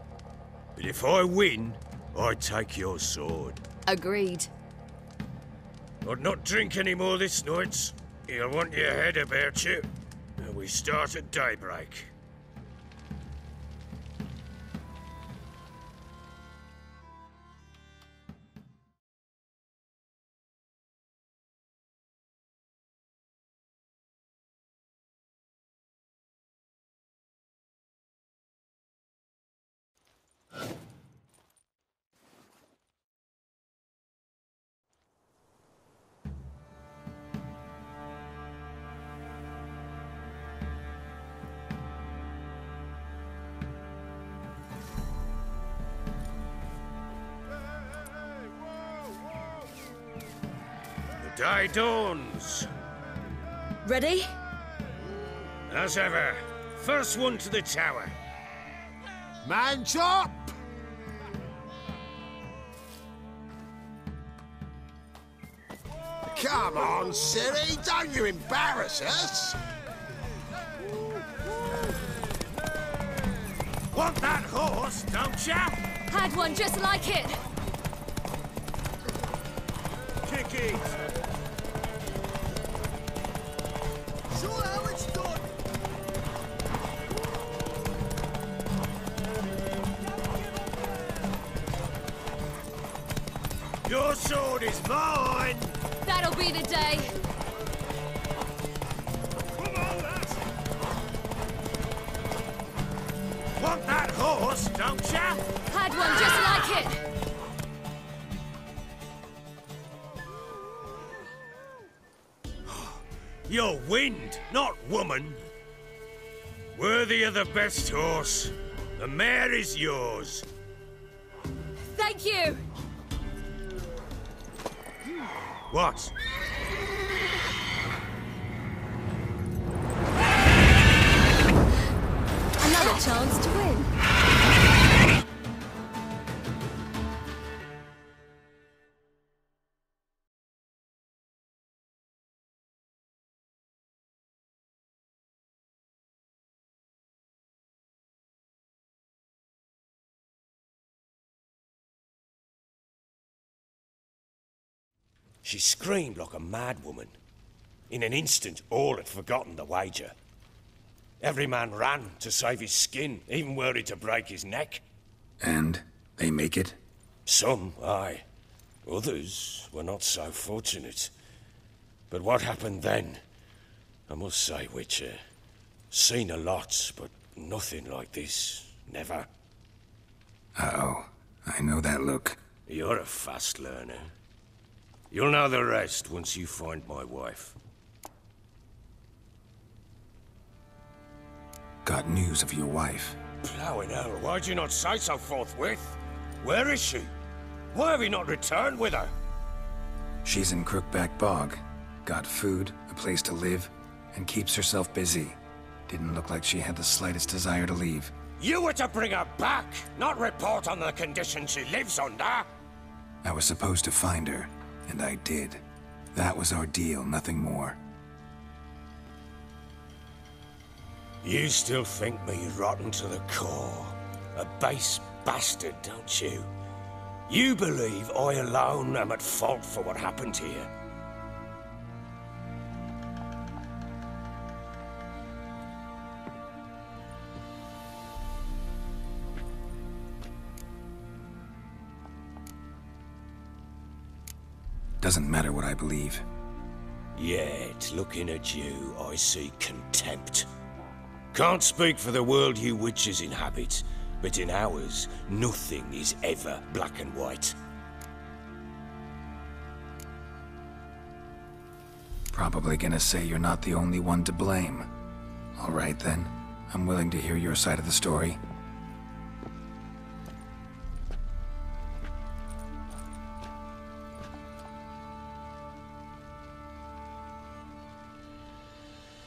But if I win, I take your sword. Agreed. I'd not drink any more this night. You'll want your head about you. And we start at daybreak. The day dawns. Ready? As ever. First one to the tower. Man's up! Come on, Ciri, don't you embarrass us! Want that horse, don't ya? Had one just like it. Kick it. Show how it's done! Your sword is mine! That'll be the day. Come on, lads! Want that horse, don't ya? Had one just like it. You're wind, not woman. Worthy of the best horse. The mare is yours. Thank you. What? Another chance to win. She screamed like a mad woman. In an instant, all had forgotten the wager. Every man ran to save his skin, even were he to break his neck. And they make it? Some, aye. Others were not so fortunate. But what happened then? I must say, Witcher, seen a lot, but nothing like this. Never. Uh-oh. I know that look. You're a fast learner. You'll know the rest once you find my wife. Got news of your wife. Plowing hell, why'd you not say so forthwith? Where is she? Why have you not returned with her? She's in Crookback Bog. Got food, a place to live, and keeps herself busy. Didn't look like she had the slightest desire to leave. You were to bring her back, not report on the conditions she lives under. I was supposed to find her, and I did. That was our deal, nothing more. You still think me rotten to the core. A base bastard, don't you? You believe I alone am at fault for what happened here. Doesn't matter what I believe. Yet, looking at you, I see contempt. Can't speak for the world you witches inhabit, but in ours, nothing is ever black and white. Probably gonna say you're not the only one to blame. All right then, I'm willing to hear your side of the story.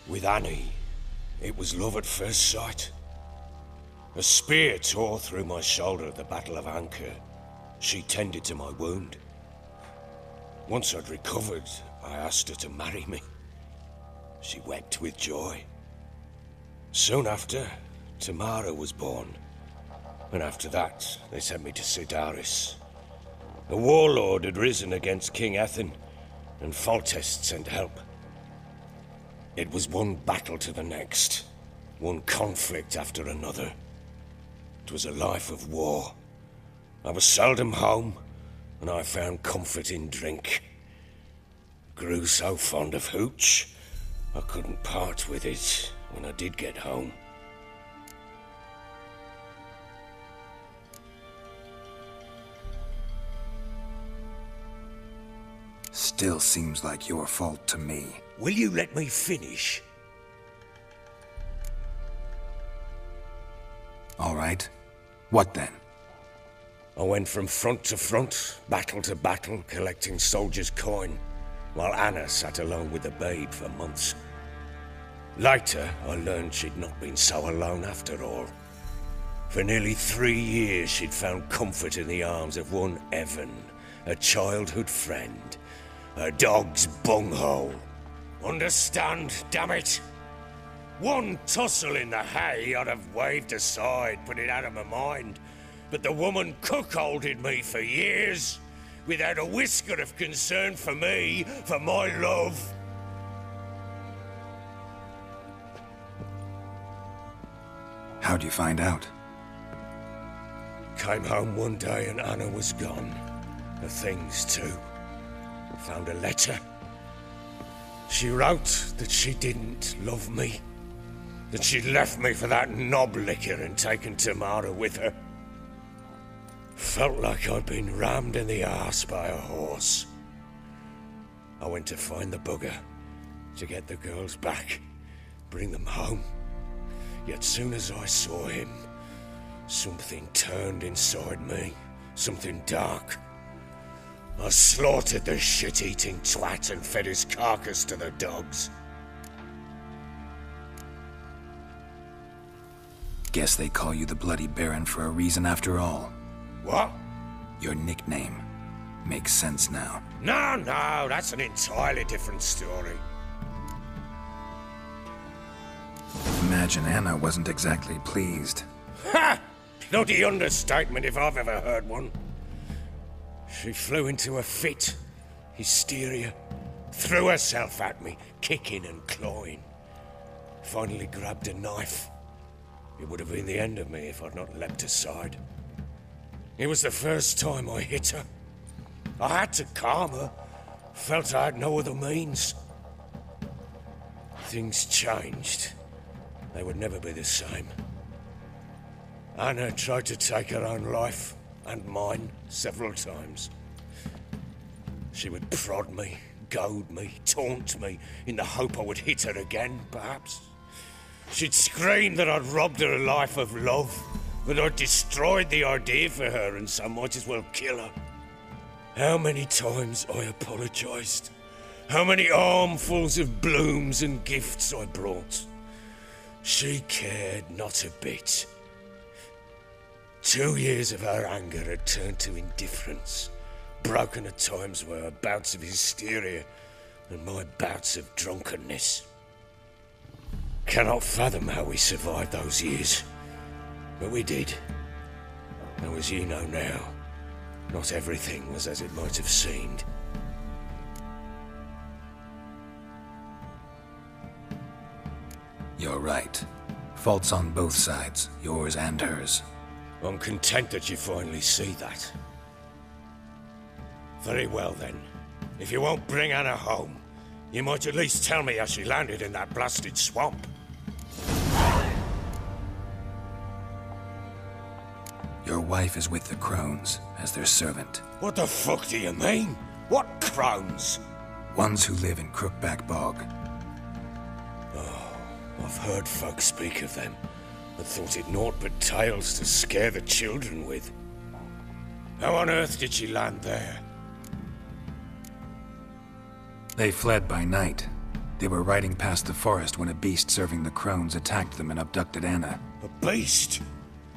With Annie, it was love at first sight. A spear tore through my shoulder at the Battle of Anchor. She tended to my wound. Once I'd recovered, I asked her to marry me. She wept with joy. Soon after, Tamara was born. And after that, they sent me to Cidaris. A warlord had risen against King Ethan, and Foltest sent help. It was one battle to the next, one conflict after another. It was a life of war. I was seldom home, and I found comfort in drink. Grew so fond of hooch, I couldn't part with it when I did get home. Still seems like your fault to me. Will you let me finish? All right. What then? I went from front to front, battle to battle, collecting soldiers' coin, while Anna sat alone with the babe for months. Later, I learned she'd not been so alone after all. For nearly 3 years, she'd found comfort in the arms of one Evan, a childhood friend, a dog's bunghole. Understand, damn it? One tussle in the hay I'd have waved aside, put it out of my mind. But the woman cuckolded me for years, without a whisker of concern for me, for my love. How'd you find out? Came home one day and Anna was gone. Her things too. Found a letter. She wrote that she didn't love me. That she'd left me for that knob licker and taken Tamara with her. Felt like I'd been rammed in the arse by a horse. I went to find the bugger, to get the girls back, bring them home. Yet soon as I saw him, something turned inside me, something dark. I slaughtered the shit-eating twat and fed his carcass to the dogs. Guess they call you the Bloody Baron for a reason after all. What? Your nickname. Makes sense now. No, that's an entirely different story. Imagine Anna wasn't exactly pleased. Ha! Bloody understatement if I've ever heard one. She flew into a fit, hysteria, threw herself at me, kicking and clawing. Finally grabbed a knife. It would have been the end of me if I'd not leapt aside. It was the first time I hit her. I had to calm her. Felt I had no other means. Things changed. They would never be the same. Anna tried to take her own life, and mine, several times. She would prod me, goad me, taunt me, in the hope I would hit her again, perhaps. She'd scream that I'd robbed her life of love, that I'd destroyed the idea for her, and so might as well kill her. How many times I apologized. How many armfuls of blooms and gifts I brought. She cared not a bit. 2 years of her anger had turned to indifference, broken at times by her bouts of hysteria, and my bouts of drunkenness. Cannot fathom how we survived those years, but we did. Though as you know now, not everything was as it might have seemed. You're right. Faults on both sides, yours and hers. I'm content that you finally see that. Very well then. If you won't bring Anna home, you might at least tell me how she landed in that blasted swamp. Your wife is with the crones, as their servant. What the fuck do you mean? What crones? Ones who live in Crookback Bog. Oh, I've heard folk speak of them, but thought it naught but tales to scare the children with. How on earth did she land there? They fled by night. They were riding past the forest when a beast serving the crones attacked them and abducted Anna. A beast?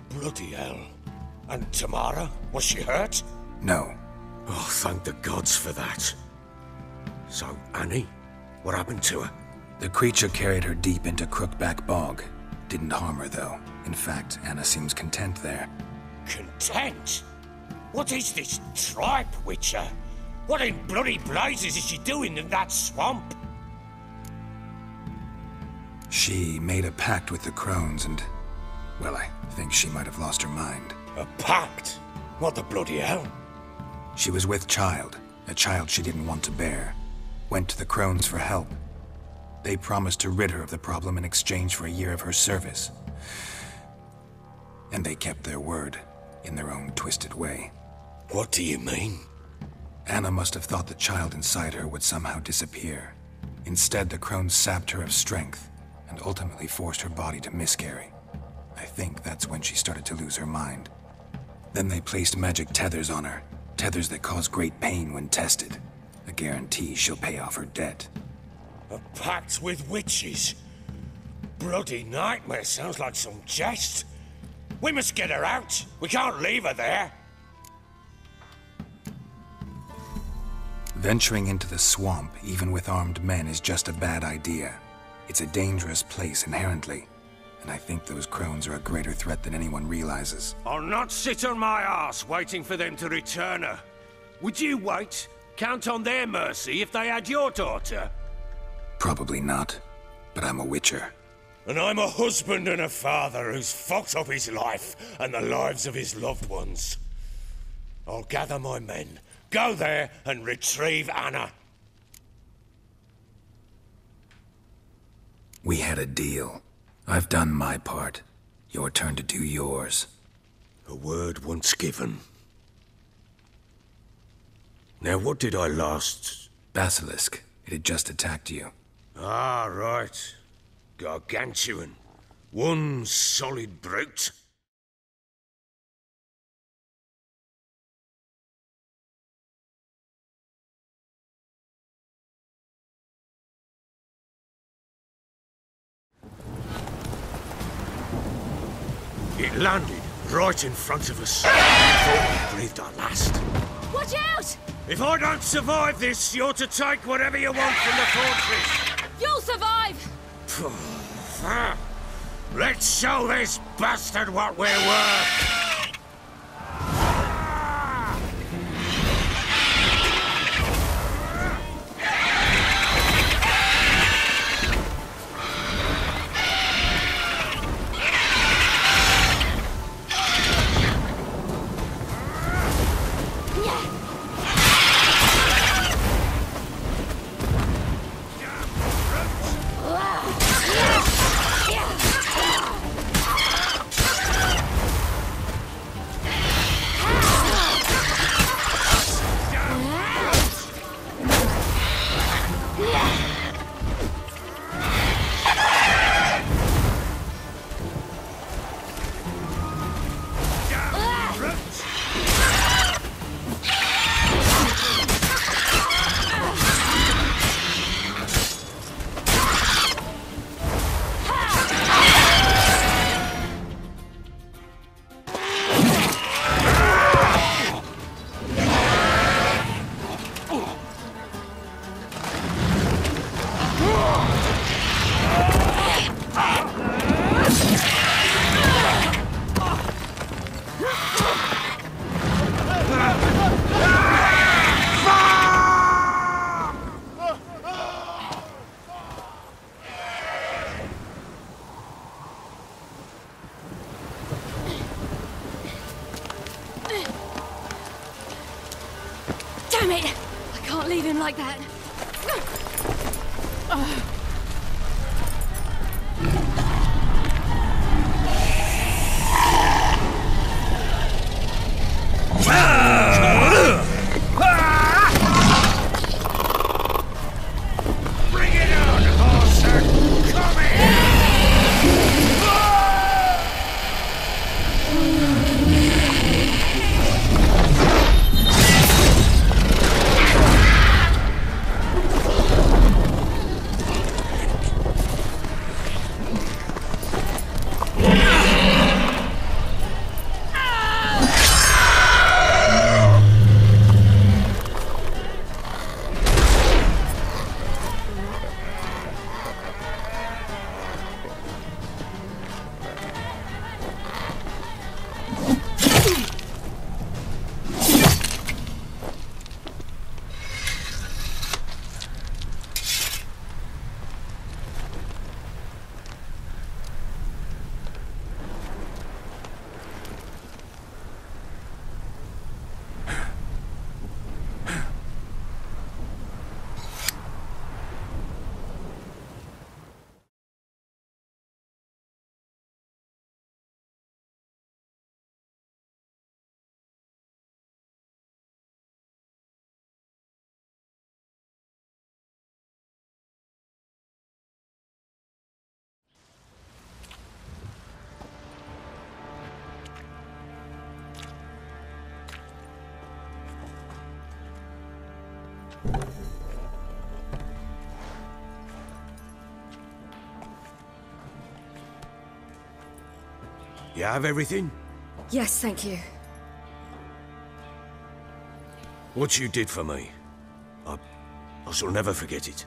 Bloody hell. And Tamara? Was she hurt? No. Oh, thank the gods for that. So, Annie? What happened to her? The creature carried her deep into Crookback Bog. Didn't harm her, though. In fact, Anna seems content there. Content? What is this tripe, Witcher? What in bloody blazes is she doing in that swamp? She made a pact with the crones and... well, I think she might have lost her mind. A pact? What the bloody hell? She was with child, a child she didn't want to bear. Went to the crones for help. They promised to rid her of the problem in exchange for a year of her service. And they kept their word, in their own twisted way. What do you mean? Anna must have thought the child inside her would somehow disappear. Instead, the crones sapped her of strength, and ultimately forced her body to miscarry. I think that's when she started to lose her mind. Then they placed magic tethers on her, tethers that cause great pain when tested. A guarantee she'll pay off her debt. A pact with witches? Bloody nightmare, sounds like some jest. We must get her out. We can't leave her there. Venturing into the swamp, even with armed men, is just a bad idea. It's a dangerous place inherently, and I think those crones are a greater threat than anyone realizes. I'll not sit on my arse waiting for them to return her. Would you wait? Count on their mercy if they had your daughter? Probably not, but I'm a witcher. And I'm a husband and a father who's fucked up his life and the lives of his loved ones. I'll gather my men, go there and retrieve Anna. We had a deal. I've done my part. Your turn to do yours. A word once given. Now what did I last... Basilisk. It had just attacked you. Ah, right. Gargantuan. One solid brute. It landed right in front of us. Thought we breathed our last. Watch out! If I don't survive this, you're to take whatever you want from the fortress. You'll survive! Let's show this bastard what we're worth. him like that. Bring it on, horser! Come here! You have everything? Yes, thank you. What you did for me, I shall never forget it.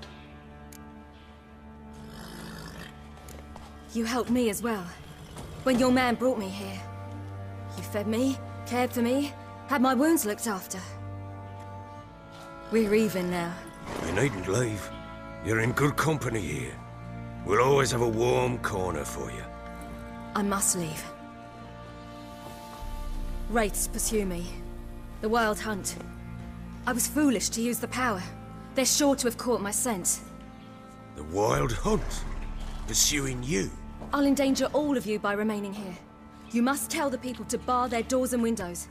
You helped me as well. When your man brought me here. You fed me, cared for me, had my wounds looked after. We're even now. You needn't leave. You're in good company here. We'll always have a warm corner for you. I must leave. Wraiths pursue me. The Wild Hunt. I was foolish to use the power. They're sure to have caught my scent. The Wild Hunt? Pursuing you? I'll endanger all of you by remaining here. You must tell the people to bar their doors and windows.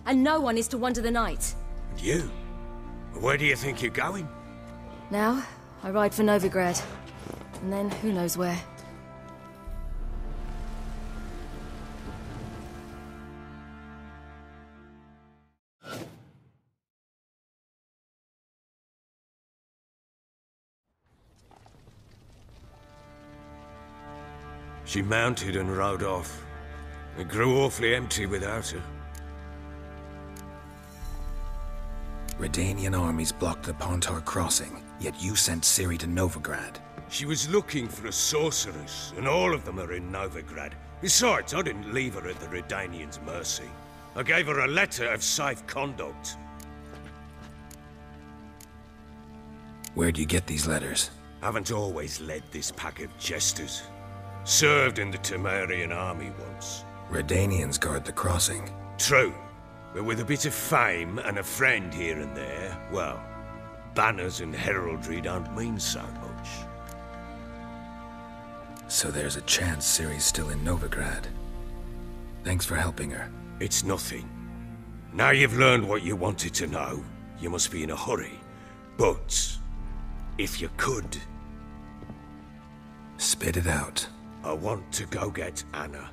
And no one is to wander the night. And you? Where do you think you're going? Now, I ride for Novigrad. And then, who knows where. She mounted and rode off. It grew awfully empty without her. Redanian armies blocked the Pontar crossing, yet you sent Ciri to Novigrad. She was looking for a sorceress, and all of them are in Novigrad. Besides, I didn't leave her at the Redanians' mercy. I gave her a letter of safe conduct. Where'd you get these letters? Haven't always led this pack of jesters. Served in the Temerian army once. Redanians guard the crossing. True. But with a bit of fame and a friend here and there, well, banners and heraldry don't mean so much. So there's a chance Ciri's still in Novigrad. Thanks for helping her. It's nothing. Now you've learned what you wanted to know, you must be in a hurry. But, if you could... Spit it out. I want to go get Anna.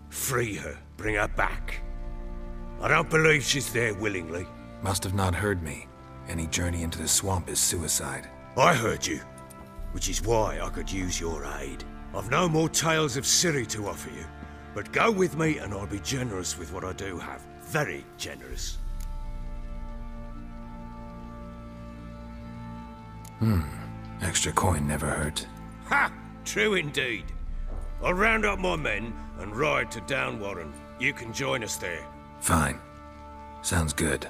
Free her, bring her back. I don't believe she's there willingly. Must have not heard me. Any journey into the swamp is suicide. I heard you, which is why I could use your aid. I've no more tales of Ciri to offer you, but go with me and I'll be generous with what I do have. Very generous. Extra coin never hurt. Ha! True indeed. I'll round up my men and ride to Downwarren. You can join us there. Fine. Sounds good.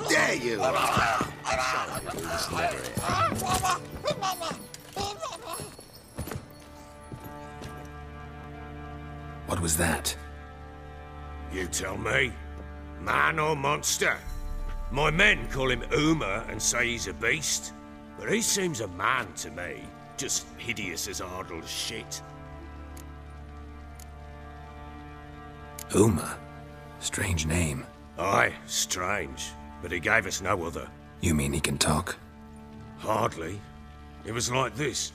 There you are! Shall I do this letter? is that? You tell me. Man or monster? My men call him Uma and say he's a beast. But he seems a man to me. Just hideous as Ardle's shit. Uma? Strange name. Aye, strange. But he gave us no other. You mean he can talk? Hardly. It was like this.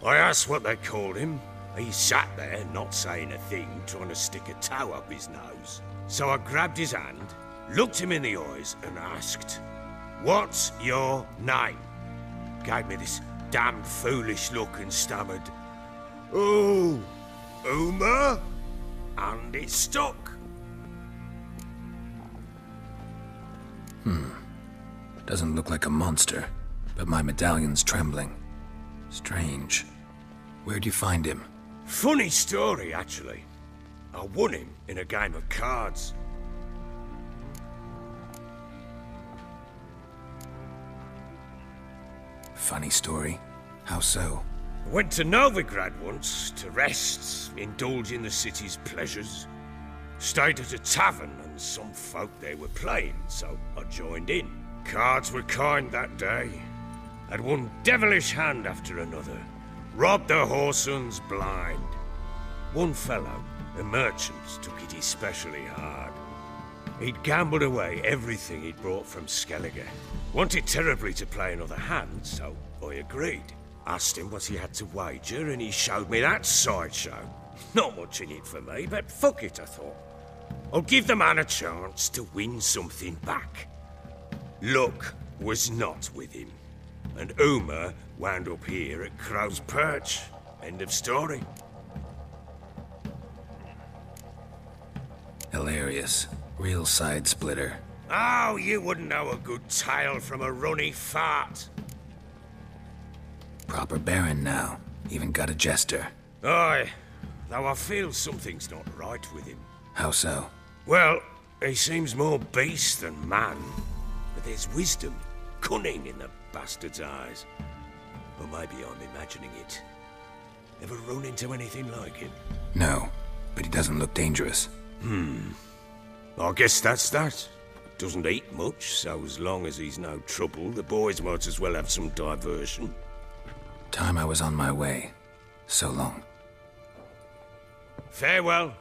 I asked what they called him. He sat there, not saying a thing, trying to stick a toe up his nose. So I grabbed his hand, looked him in the eyes, and asked, "What's your name?" Gave me this damned foolish look and stammered, "Oh, Uma?" And it stuck. Doesn't look like a monster, but my medallion's trembling. Strange. Where'd you find him? Funny story, actually. I won him in a game of cards. Funny story? How so? I went to Novigrad once to rest, indulge in the city's pleasures. Stayed at a tavern and some folk there were playing, so I joined in. Cards were kind that day. Had one devilish hand after another. Robbed the whoresons blind. One fellow, a merchant, took it especially hard. He'd gambled away everything he'd brought from Skellige. Wanted terribly to play another hand, so I agreed. Asked him what he had to wager, and he showed me that sideshow. Not much in it for me, but fuck it, I thought. I'll give the man a chance to win something back. Luck was not with him, and Uma wound up here at Crow's Perch. End of story. Hilarious. Real side splitter. Oh, you wouldn't know a good tale from a runny fart. Proper baron now. Even got a jester. Aye, though I feel something's not right with him. How so? Well, he seems more beast than man. But there's wisdom, cunning in the bastard's eyes. Or maybe I'm imagining it. Ever run into anything like him? No, but he doesn't look dangerous. I guess that's that. Doesn't eat much, so as long as he's no trouble, the boys might as well have some diversion. Time I was on my way. So long. Farewell.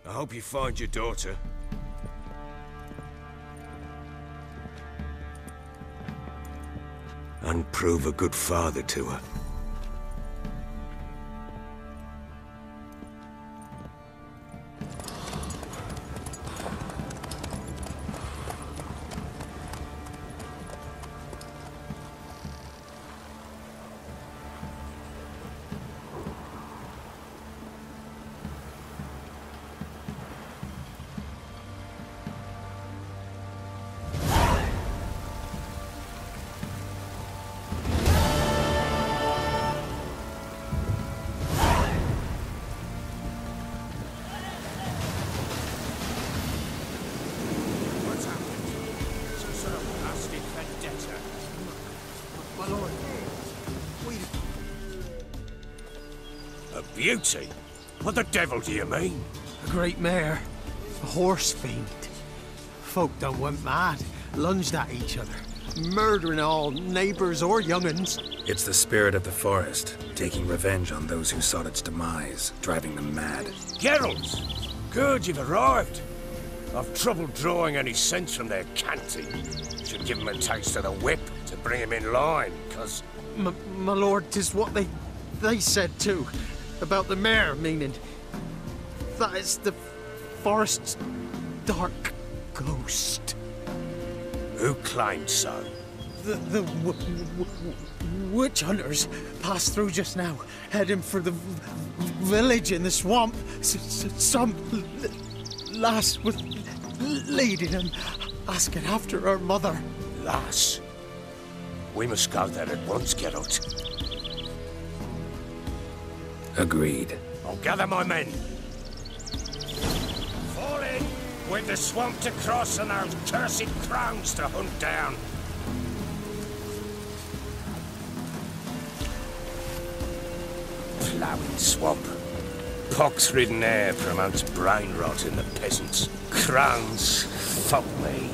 I hope you find your daughter. And prove a good father to her. Beauty? What the devil do you mean? A great mare. A horse fiend. Folk done went mad, lunged at each other, murdering all neighbours or young'uns. It's the spirit of the forest, taking revenge on those who sought its demise, driving them mad. Geralt! Good, you've arrived. I've trouble drawing any sense from their canting. Should give them a taste of the whip to bring him in line, cause... My lord, 'tis what they said too. About the mare, meaning that is the forest's dark ghost. Who claimed so? The witch hunters passed through just now, heading for the village in the swamp. Some lass was leading them, asking after her mother. Lass? We must go there at once, Geralt. Agreed. I'll gather my men. Fall in! We've the swamp to cross and those cursed crowns to hunt down. Ploughing swamp. pox-ridden air promotes brain rot in the peasants. Crones, fuck me.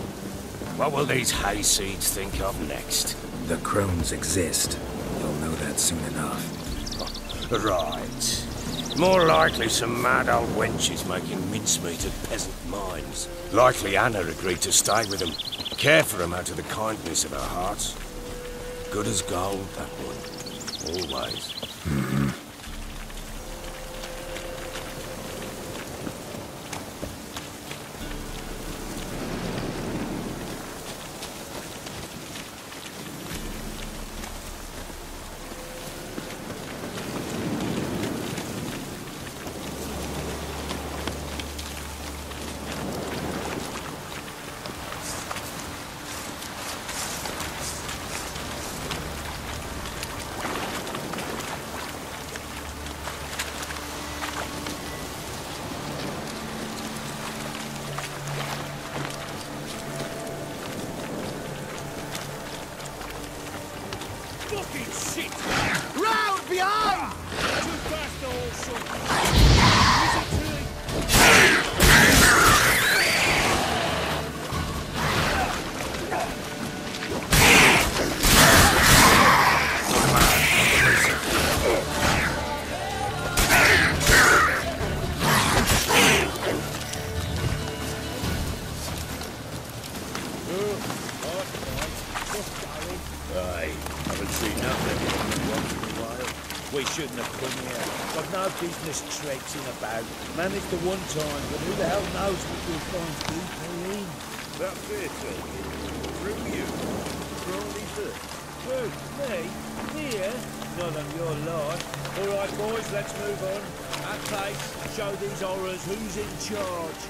What will these hayseeds think of next? The crones exist. You'll know that soon enough. Right. More likely some mad old wenches making mincemeat of peasant minds. Likely Anna agreed to stay with them. Care for them out of the kindness of her hearts. Good as gold, that one. Always. Business traipsing about. Managed the one time, but who the hell knows what you'll find people in? That's it, through you. For all these Who? Me? Here? Not on your life. All right, boys, let's move on. At pace, show these horrors who's in charge.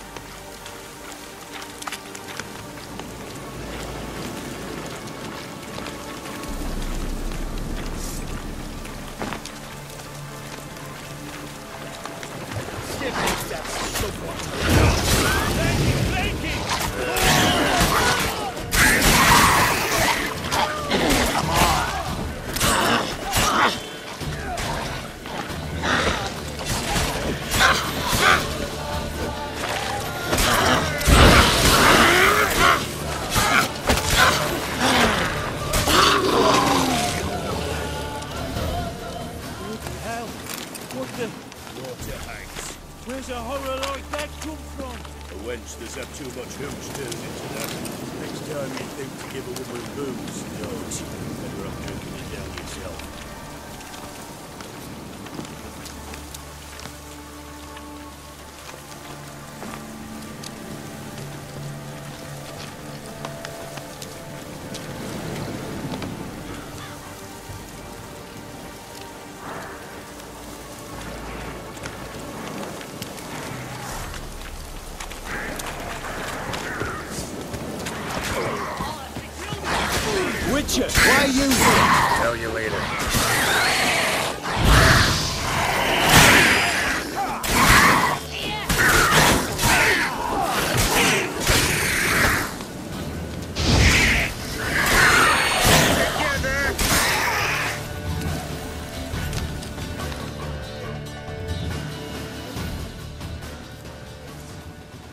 Why are you here? Tell you later.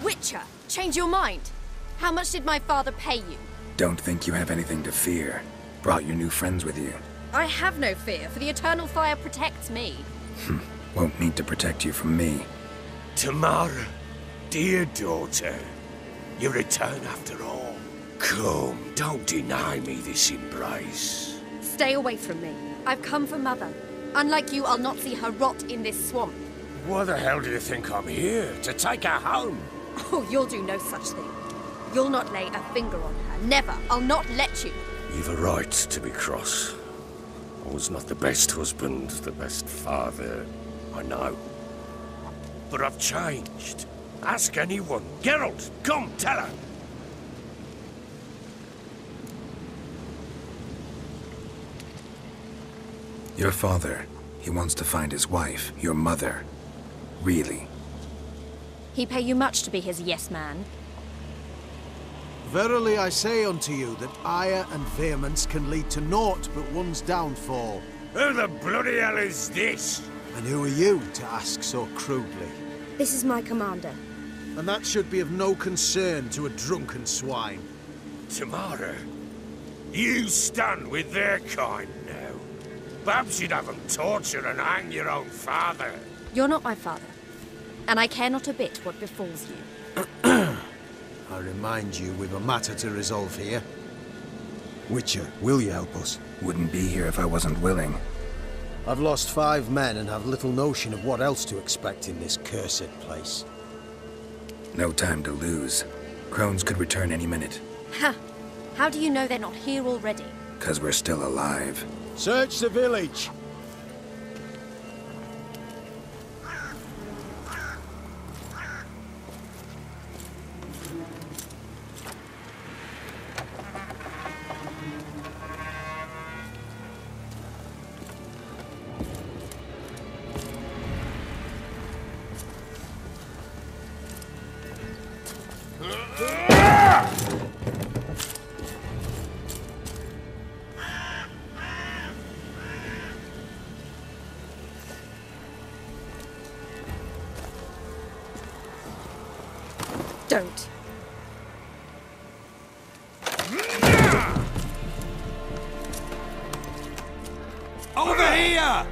Witcher, change your mind. How much did my father pay you? Don't think you have anything to fear. Brought your new friends with you. I have no fear, for the eternal fire protects me. Won't need to protect you from me. Tamara, dear daughter, you return after all. Come, don't deny me this embrace. Stay away from me. I've come for Mother. Unlike you, I'll not see her rot in this swamp. Why the hell do you think I'm here? To take her home? Oh, you'll do no such thing. You'll not lay a finger on her. Never. I'll not let you. You've a right to be cross. I was not the best husband, the best father, I know. But I've changed. Ask anyone. Geralt, come, tell her. Your father, he wants to find his wife, your mother. Really. He pay you much to be his yes man. Verily I say unto you that ire and vehemence can lead to naught but one's downfall. Who the bloody hell is this? And who are you to ask so crudely? This is my commander. And that should be of no concern to a drunken swine. Tamara, you stand with their kind now. Perhaps you'd have them torture and hang your own father. You're not my father, and I care not a bit what befalls you. I remind you, we've a matter to resolve here. Witcher, will you help us? Wouldn't be here if I wasn't willing. I've lost 5 men and have little notion of what else to expect in this cursed place. No time to lose. Crones could return any minute. Ha! How do you know they're not here already? 'Cause we're still alive. Search the village! Don't. Over here!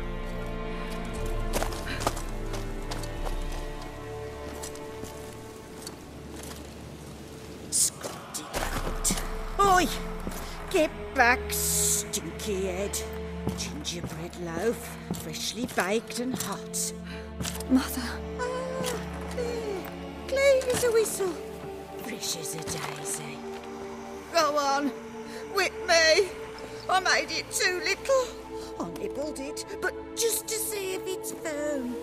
Oi! Get back, stinky head. Gingerbread loaf, freshly baked and hot. Mother. Ah, there. Clean as a whistle. Fresh as a daisy. Go on. Whip me. I made it too little. I nibbled it, but just to see if it's firm.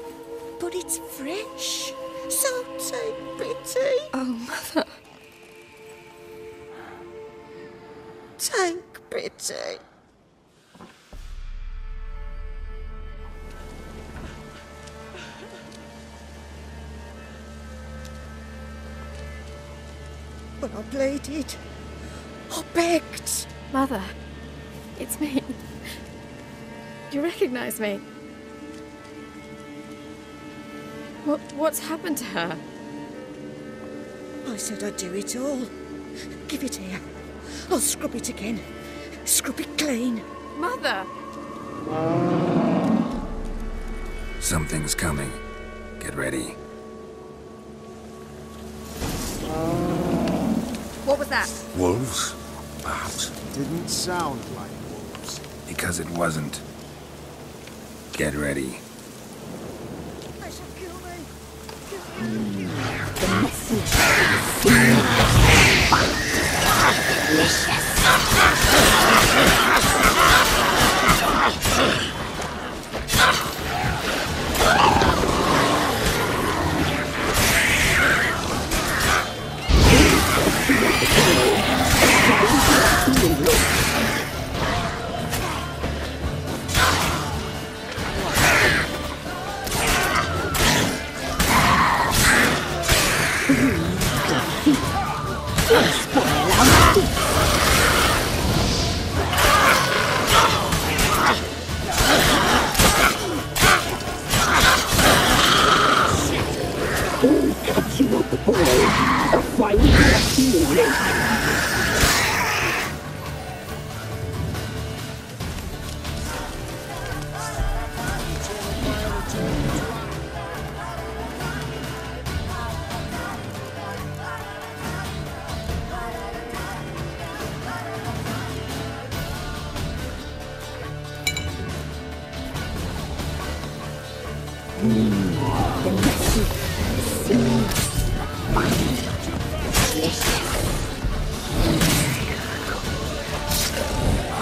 But it's fresh. So take pity. Oh, Mother. Take pity. But I pleaded. I begged. Mother, it's me. You recognize me? What's happened to her? I said I'd do it all. Give it here. I'll scrub it again. Scrub it clean. Mother! Something's coming. Get ready. What was that? Wolves? Perhaps. Didn't sound like wolves. Because it wasn't. Get ready. They shall kill me. The message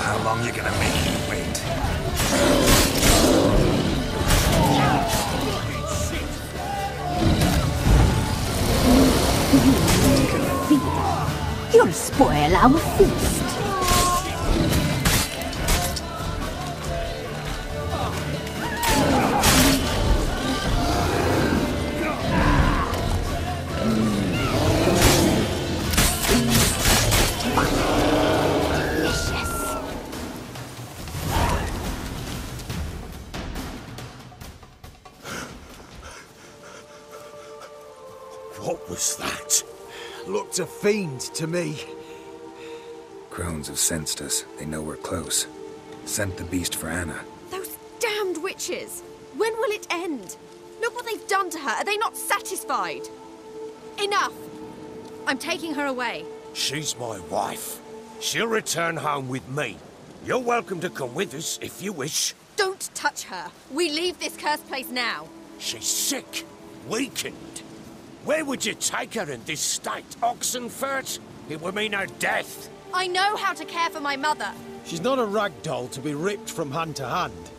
How long you gonna make me wait? You'll spoil our feast. looked a fiend to me. Crones have sensed us. They know we're close. Sent the beast for Anna. Those damned witches! When will it end? Look what they've done to her. Are they not satisfied? Enough! I'm taking her away. She's my wife. She'll return home with me. You're welcome to come with us if you wish. Don't touch her. We leave this cursed place now. She's sick, weakened. Where would you take her in this state? Oxenfurt? It would mean her death. I know how to care for my mother. She's not a rag doll to be ripped from hand to hand.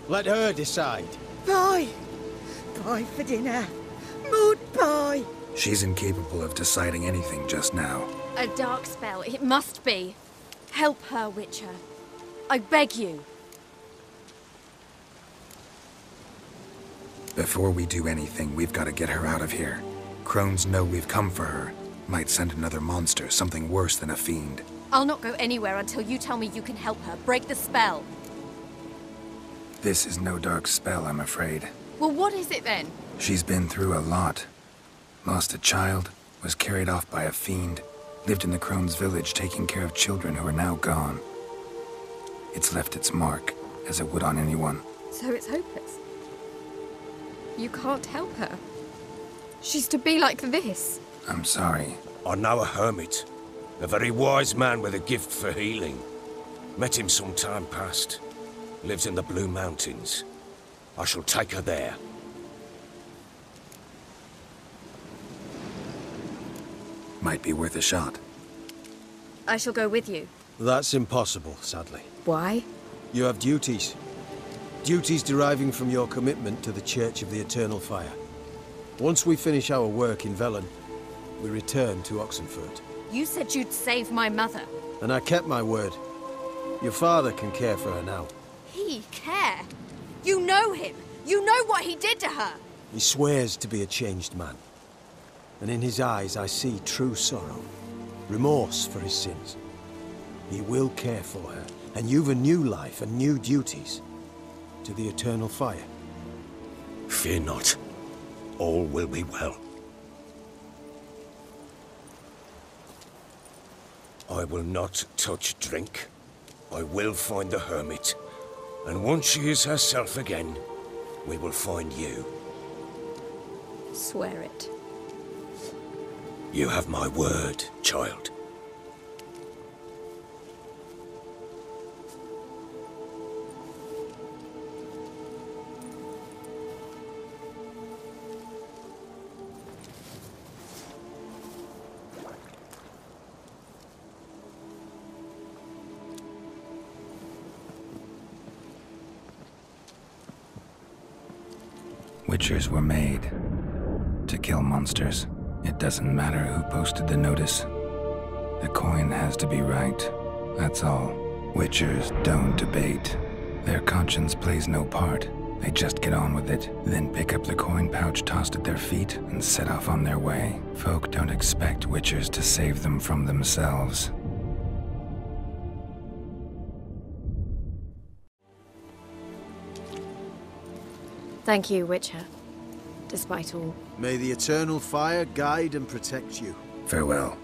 Let her decide. Pie! Pie for dinner. Mud pie! She's incapable of deciding anything just now. A dark spell, it must be. Help her, Witcher. I beg you. Before we do anything, we've got to get her out of here. Crones know we've come for her. Might send another monster, something worse than a fiend. I'll not go anywhere until you tell me you can help her. Break the spell. This is no dark spell, I'm afraid. Well, what is it then? She's been through a lot. Lost a child, was carried off by a fiend, lived in the Crone's village taking care of children who are now gone. It's left its mark, as it would on anyone. So it's hopeless. You can't help her. She's to be like this. I'm sorry. I know a hermit. A very wise man with a gift for healing. Met him some time past. Lives in the Blue Mountains. I shall take her there. Might be worth a shot. I shall go with you. That's impossible, sadly. Why? You have duties. Duties deriving from your commitment to the Church of the Eternal Fire. Once we finish our work in Velen, we return to Oxenfurt. You said you'd save my mother. And I kept my word. Your father can care for her now. He care? You know him. You know what he did to her. He swears to be a changed man. And in his eyes I see true sorrow. Remorse for his sins. He will care for her. And you've a new life and new duties. To the Eternal Fire. Fear not. All will be well. I will not touch drink. I will find the hermit. And once she is herself again, we will find you. Swear it. You have my word, child. Witchers were made to kill monsters. It doesn't matter who posted the notice. The coin has to be right. That's all. Witchers don't debate. Their conscience plays no part. They just get on with it, then pick up the coin pouch tossed at their feet and set off on their way. Folk don't expect Witchers to save them from themselves. Thank you, Witcher. Despite all. May the Eternal Fire guide and protect you. Farewell.